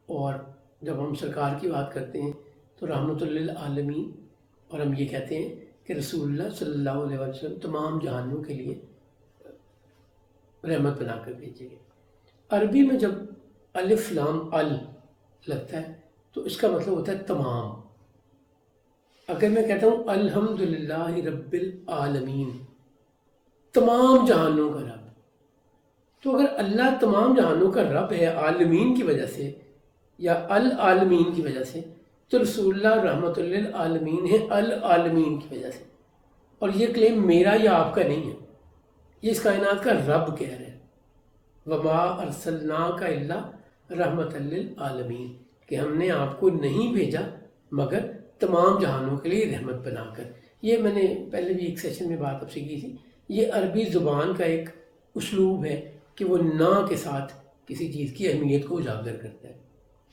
اور جب ہم سرکار کی بات کرتے ہیں تو رحمت للعالمین، اور ہم یہ کہتے ہیں کہ رسول اللہ صلی اللہ علیہ وسلم تمام جہانوں کے لیے رحمت بنا کر بھیجے گئے۔ عربی میں جب الف لام ال لگتا ہے تو اس کا مطلب ہوتا ہے تمام۔ اگر میں کہتا ہوں الحمدللہ رب العالمین، تمام جہانوں کا رب، تو اگر اللہ تمام جہانوں کا رب ہے عالمین کی وجہ سے یا العالمین کی وجہ سے، تو رسول اللہ رحمت للعالمین ہے العالمین کی وجہ سے۔ اور یہ کلیم میرا یا آپ کا نہیں ہے، یہ اس کائنات کا رب کہہ رہا ہے، وما ارسلناک الا رحمت للعالمین، کہ ہم نے آپ کو نہیں بھیجا مگر تمام جہانوں کے لیے رحمت بنا کر۔ یہ میں نے پہلے بھی ایک سیشن میں بات آپ سے کی تھی، یہ عربی زبان کا ایک اسلوب ہے کہ وہ نہ کے ساتھ کسی چیز کی اہمیت کو اجاگر کرتا ہے،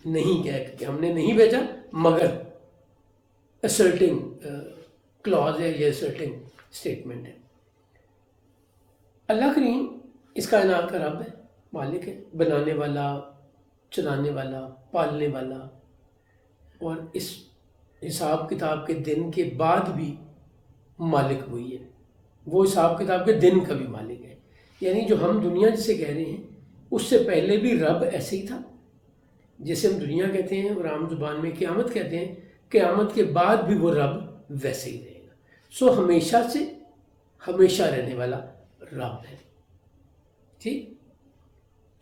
نہیں کہہ کہ ہم نے نہیں بھیجا مگر asserting کلاز ہے، یہ asserting اسٹیٹمنٹ ہے۔ اللہ کریم اس کائنات کا رب ہے، مالک ہے، بنانے والا، چلانے والا، پالنے والا، اور اس حساب کتاب کے دن کے بعد بھی مالک وہی ہے، وہ حساب کتاب کے دن کا بھی مالک ہے۔ یعنی جو ہم دنیا جسے کہہ رہے ہیں اس سے پہلے بھی رب ایسے ہی تھا، جسے ہم دنیا کہتے ہیں اور عام زبان میں قیامت کہتے ہیں، قیامت کے بعد بھی وہ رب ویسے ہی رہے گا۔ سو ہمیشہ سے ہمیشہ رہنے والا رب ہے، ٹھیک۔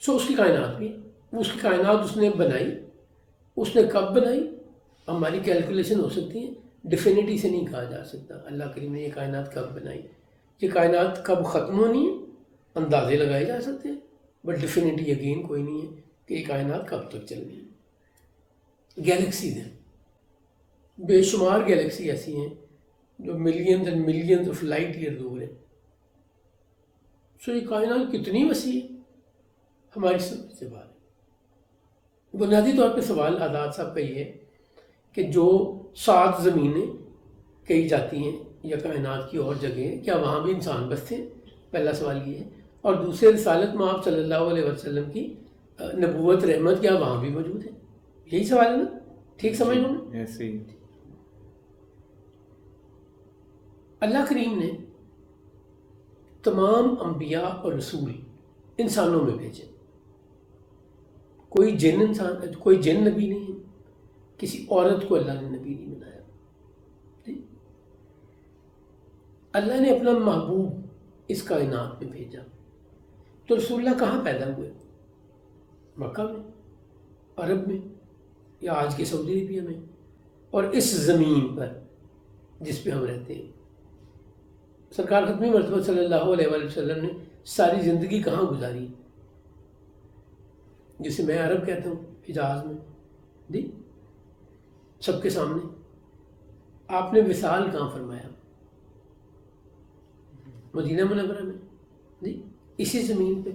سو اس کی کائنات بھی، اس کی کائنات اس نے بنائی، اس نے کب بنائی ہماری کیلکولیشن ہو سکتی ہے، ڈیفینیٹی سے نہیں کہا جا سکتا اللہ کریم نے یہ کائنات کب بنائی، یہ کائنات کب ختم ہونی ہے اندازے لگائے جا سکتے ہیں، بٹ ڈیفینیٹی یقین کوئی نہیں ہے کہ یہ کائنات کب تک چلنی ہے۔ گیلیکسیز ہیں، بے شمار گیلیکسی ایسی ہیں جو millions and millions of light year دور ہیں۔ سو یہ کائنات کتنی وسیع ہے ہماری سمجھ سے باہر ہے۔ بنیادی طور پہ سوال آزاد صاحب کا یہ ہے کہ جو 7 زمینیں کہی جاتی ہیں یا کائنات کی اور جگہیں، کیا وہاں بھی انسان بستے ہیں؟ پہلا سوال یہ ہے۔ اور دوسرے رسالت میں آپ صلی اللہ علیہ وسلم کی نبوت رحمت کیا وہاں بھی موجود ہے؟ یہی سوال ہے نا؟ ٹھیک سمجھ لوں میں؟ ایسے ہی اللہ کریم نے تمام انبیاء اور رسول انسانوں میں بھیجے، کوئی جن انسان، کوئی جن نبی نہیں ہے، کسی عورت کو اللہ نے نبی نہیں بنایا۔ اللہ نے اپنا محبوب اس کائنات میں بھیجا، تو رسول اللہ کہاں پیدا ہوئے؟ مکہ میں، عرب میں، یا آج کے سعودی عربیہ میں، اور اس زمین پر جس پہ ہم رہتے ہیں۔ سرکار ختمی مرتبہ صلی اللہ علیہ وآلہ وسلم نے ساری زندگی کہاں گزاری؟ جسے میں عرب کہتا ہوں، حجاز میں، جی سب کے سامنے۔ آپ نے وصال کہاں فرمایا؟ مدینہ منورہ میں، جی اسی زمین پہ۔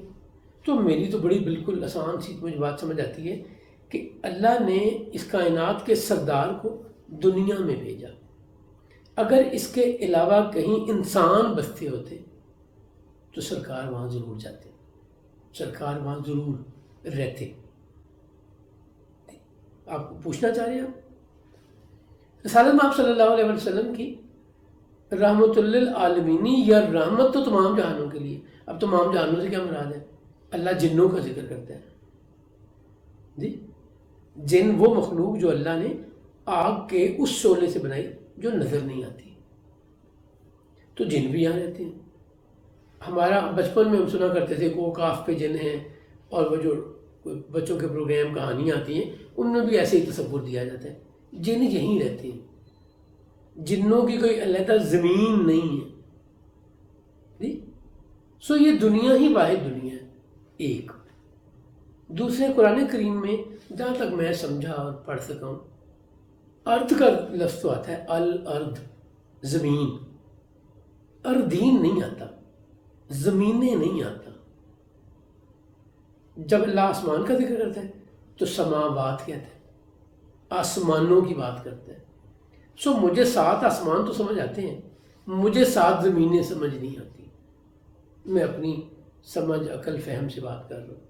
تو میری تو بڑی بالکل آسان سی مجھے بات سمجھ آتی ہے کہ اللہ نے اس کائنات کے سردار کو دنیا میں بھیجا۔ اگر اس کے علاوہ کہیں انسان بستے ہوتے تو سرکار وہاں ضرور جاتے، سرکار وہاں ضرور رہتے۔ آپ پوچھنا چاہ رہے ہیں آپ رسالت میں آپ صلی اللہ علیہ وسلم کی رحمت للعالمینی یا رحمت تو تمام جہانوں کے لیے۔ اب تمام جہانوں سے کیا مراد ہے؟ اللہ جنوں کا ذکر کرتا ہے، جی جن وہ مخلوق جو اللہ نے آگ کے اس شعلے سے بنائی جو نظر نہیں آتی، تو جن بھی یہاں رہتے ہیں۔ ہمارا بچپن میں ہم سنا کرتے تھے کہ وہ کاف پہ جن ہیں، اور وہ جو بچوں کے پروگرام کہانیاں آتی ہیں ان میں بھی ایسے ہی تصور دیا جاتا ہے، جن یہیں رہتے ہیں، جنوں کی کوئی علیحدہ زمین نہیں ہے، جی سو یہ دنیا ہی واحد دنیا ہے، ایک۔ دوسرے قرآن کریم میں جہاں تک میں سمجھا اور پڑھ سکا ہوں، ارض کا لفظ تو آتا ہے، الارض زمین، اردین نہیں آتا، زمینیں نہیں آتا. جب اللہ آسمان کا ذکر کرتا ہے تو سماوات کہتا ہے، آسمانوں کی بات کرتا ہے. سو مجھے 7 آسمان تو سمجھ آتے ہیں، مجھے 7 زمینیں سمجھ نہیں آتی. میں اپنی سمجھ عقل فہم سے بات کر رہا ہوں.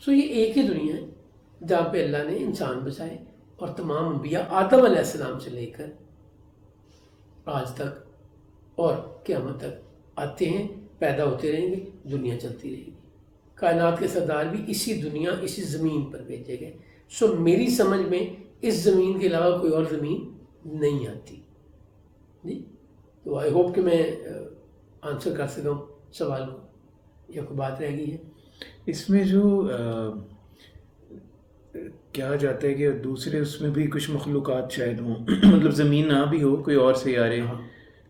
سو یہ ایک ہی دنیا ہے جہاں پہ اللہ نے انسان بسائے، اور تمام انبیاء آدم علیہ السلام سے لے کر آج تک اور قیامت تک آتے ہیں، پیدا ہوتے رہیں گے، دنیا چلتی رہے گی. کائنات کے سردار بھی اسی دنیا، اسی زمین پر بھیجے گئے. سو میری سمجھ میں اس زمین کے علاوہ کوئی اور زمین نہیں آتی. جی تو آئی ہوپ کہ میں آنسر کر سکا ہوں سوال کو، یا کوئی بات رہ گئی ہے اس میں؟ جو کہا جاتا ہے کہ دوسرے اس میں بھی کچھ مخلوقات شاید ہوں مطلب زمین نہ بھی ہو، کوئی اور سیارے،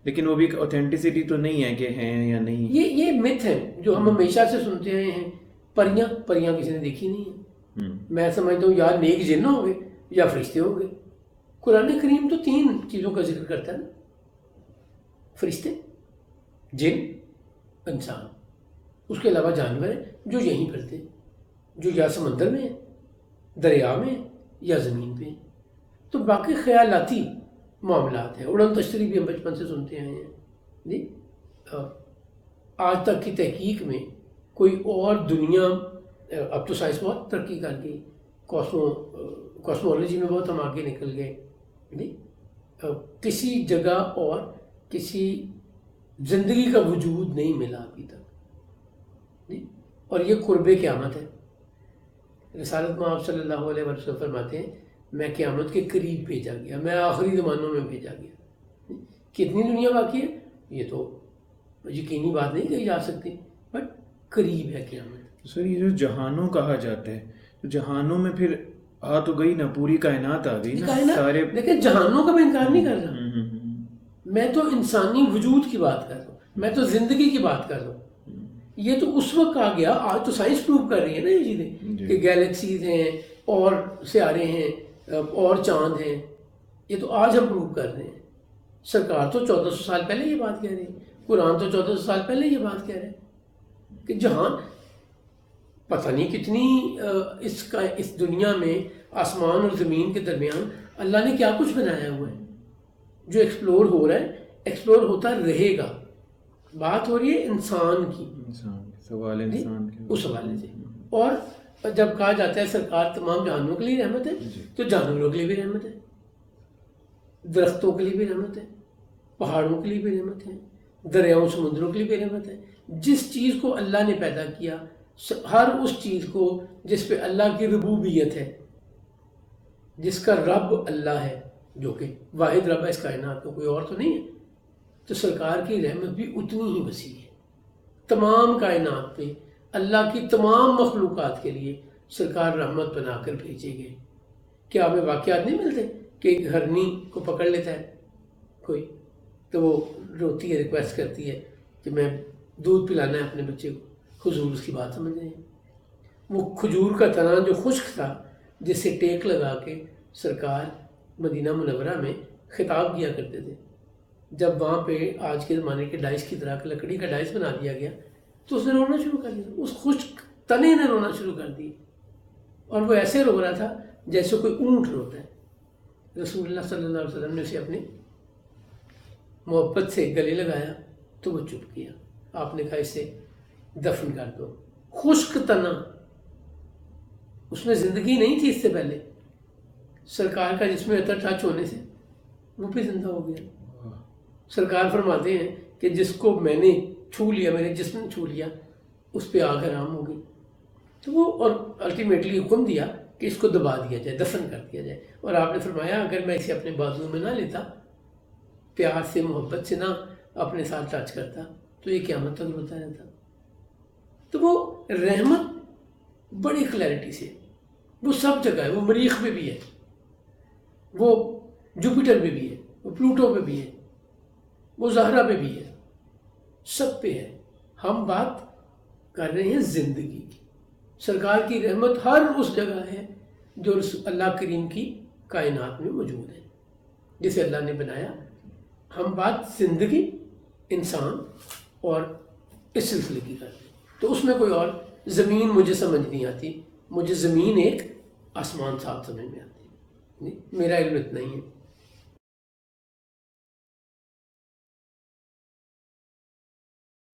لیکن وہ بھی ایک اوتھینٹسٹی تو نہیں ہے کہ ہیں یا نہیں. یہ مت ہے جو ہم ہمیشہ سے سنتے آئے ہیں. پریاں کسی نے دیکھی نہیں ہیں. میں سمجھتا ہوں یا نیک جن ہوں گے یا فرشتے ہوں گے. قرآن کریم تو 3 چیزوں کا ذکر کرتا ہے نا، فرشتے، جن، انسان. اس کے علاوہ جانور ہیں جو یہیں پھرتے ہیں، جو یا سمندر میں ہیں، دریا میں یا زمین پہ. تو باقی خیالاتی معاملات ہیں. اڑن تشتری بھی ہم بچپن سے سنتے آئے ہیں. جی آج تک کی تحقیق میں کوئی اور دنیا، اب تو سائنس بہت ترقی کر گئی، کاسمولوجی میں بہت ہم آگے نکل گئے. جی کسی جگہ اور کسی زندگی کا وجود نہیں ملا ابھی تک. جی اور یہ قرب قیامت ہے. رسالت میں آپ صلی اللہ علیہ وسلم فرماتے ہیں میں قیامت کے قریب بھیجا گیا، میں آخری زمانوں میں بھیجا گیا. کتنی دنیا باقی ہے یہ تو یقینی بات نہیں کہی جا سکتی، بٹ قریب ہے قیامت. سر یہ جو جہانوں کہا جاتا ہے، تو جہانوں میں پھر آ تو گئی نا، پوری کائنات آ گئی نا سارے. دیکھیں جہانوں کا میں انکار نہیں کر رہا، میں تو انسانی وجود کی بات کر رہا ہوں، میں تو زندگی کی بات کر رہا ہوں. یہ تو اس وقت آ گیا، آج تو سائنس پروو کر رہی ہے نا یہ چیزیں کہ گیلیکسیز ہیں اور سیارے ہیں اور چاند ہیں. یہ تو آج ہم پروو کر رہے ہیں. سرکار تو 1400 سال پہلے یہ بات کہہ رہی ہے، قرآن تو 1400 سال پہلے یہ بات کہہ رہے ہیں کہ جہان پتہ نہیں کتنی اس دنیا میں آسمان اور زمین کے درمیان اللہ نے کیا کچھ بنایا ہوا ہے جو ایکسپلور ہو رہا ہے، ایکسپلور ہوتا رہے گا. بات ہو رہی ہے انسان کی، سوال انسان کے اس حوالے سے. اور جب کہا جاتا ہے سرکار تمام جہانوں کے لیے رحمت ہے، تو جانوروں کے لیے بھی رحمت ہے، درختوں کے لیے بھی رحمت ہے، پہاڑوں کے لیے بھی رحمت ہے، دریاؤں سمندروں کے لیے بھی رحمت ہے. جس چیز کو اللہ نے پیدا کیا، ہر اس چیز کو جس پہ اللہ کی ربوبیت ہے، جس کا رب اللہ ہے، جو کہ واحد رب ہے اس کائنات کو، کوئی اور تو نہیں ہے، تو سرکار کی رحمت بھی اتنی ہی وسیع ہے. تمام کائنات پہ اللہ کی تمام مخلوقات کے لیے سرکار رحمت بنا کر بھیجے گئے. کیا ہمیں واقعات نہیں ملتے کہ ایک ہرنی کو پکڑ لیتا ہے کوئی، تو وہ روتی ہے، ریکویسٹ کرتی ہے کہ میں دودھ پلانا ہے اپنے بچے کو. حضور اس کی بات سمجھ رہے ہیں. وہ کھجور کا تنا جو خشک تھا، جس سے ٹیک لگا کے سرکار مدینہ منورہ میں خطاب کیا کرتے تھے، جب وہاں پہ آج کے زمانے کے ڈائس کی طرح لکڑی کا ڈائس بنا دیا گیا تو اس نے رونا شروع کر دیا. اس خشک تنے نے رونا شروع کر دی، اور وہ ایسے رو رہا تھا جیسے کوئی اونٹ روتا ہے. رسول اللہ صلی اللہ علیہ وسلم نے اسے اپنی محبت سے گلے لگایا تو وہ چپ کیا. آپ نے کہا اسے دفن کر دو. خشک تنا، اس میں زندگی نہیں تھی اس سے پہلے، سرکار کا جس میں عطر ٹچ ہونے سے وہ بھی زندہ ہو گیا. سرکار فرماتے ہیں کہ جس کو میں نے چھو لیا، میرے جسم نے چھو لیا، اس پہ آگ حرام ہو گئی. تو وہ اور الٹیمیٹلی حکم دیا کہ اس کو دبا دیا جائے، دفن کر دیا جائے. اور آپ نے فرمایا اگر میں اسے اپنے بازو میں نہ لیتا، پیار سے محبت سے نہ اپنے ساتھ ٹچ کرتا، تو یہ قیامت تک روتا رہتا. تو وہ رحمت بڑی کلیئرٹی سے وہ سب جگہ ہے. وہ مریخ پہ بھی ہے، وہ جوپیٹر پہ بھی ہے، وہ پلوٹو پہ بھی ہے، وہ زہرہ پہ بھی ہے، سب پہ ہے. ہم بات کر رہے ہیں زندگی کی. سرکار کی رحمت ہر اس جگہ ہے جو اللہ کریم کی کائنات میں موجود ہے، جسے اللہ نے بنایا. ہم بات زندگی انسان اور اس سلسلے کی کرتے ہیں. تو اس میں کوئی اور زمین مجھے سمجھ نہیں آتی, مجھے زمین ایک آسمان صاحب سمجھ میں آتی ہے, میرا علم اتنا ہی ہے.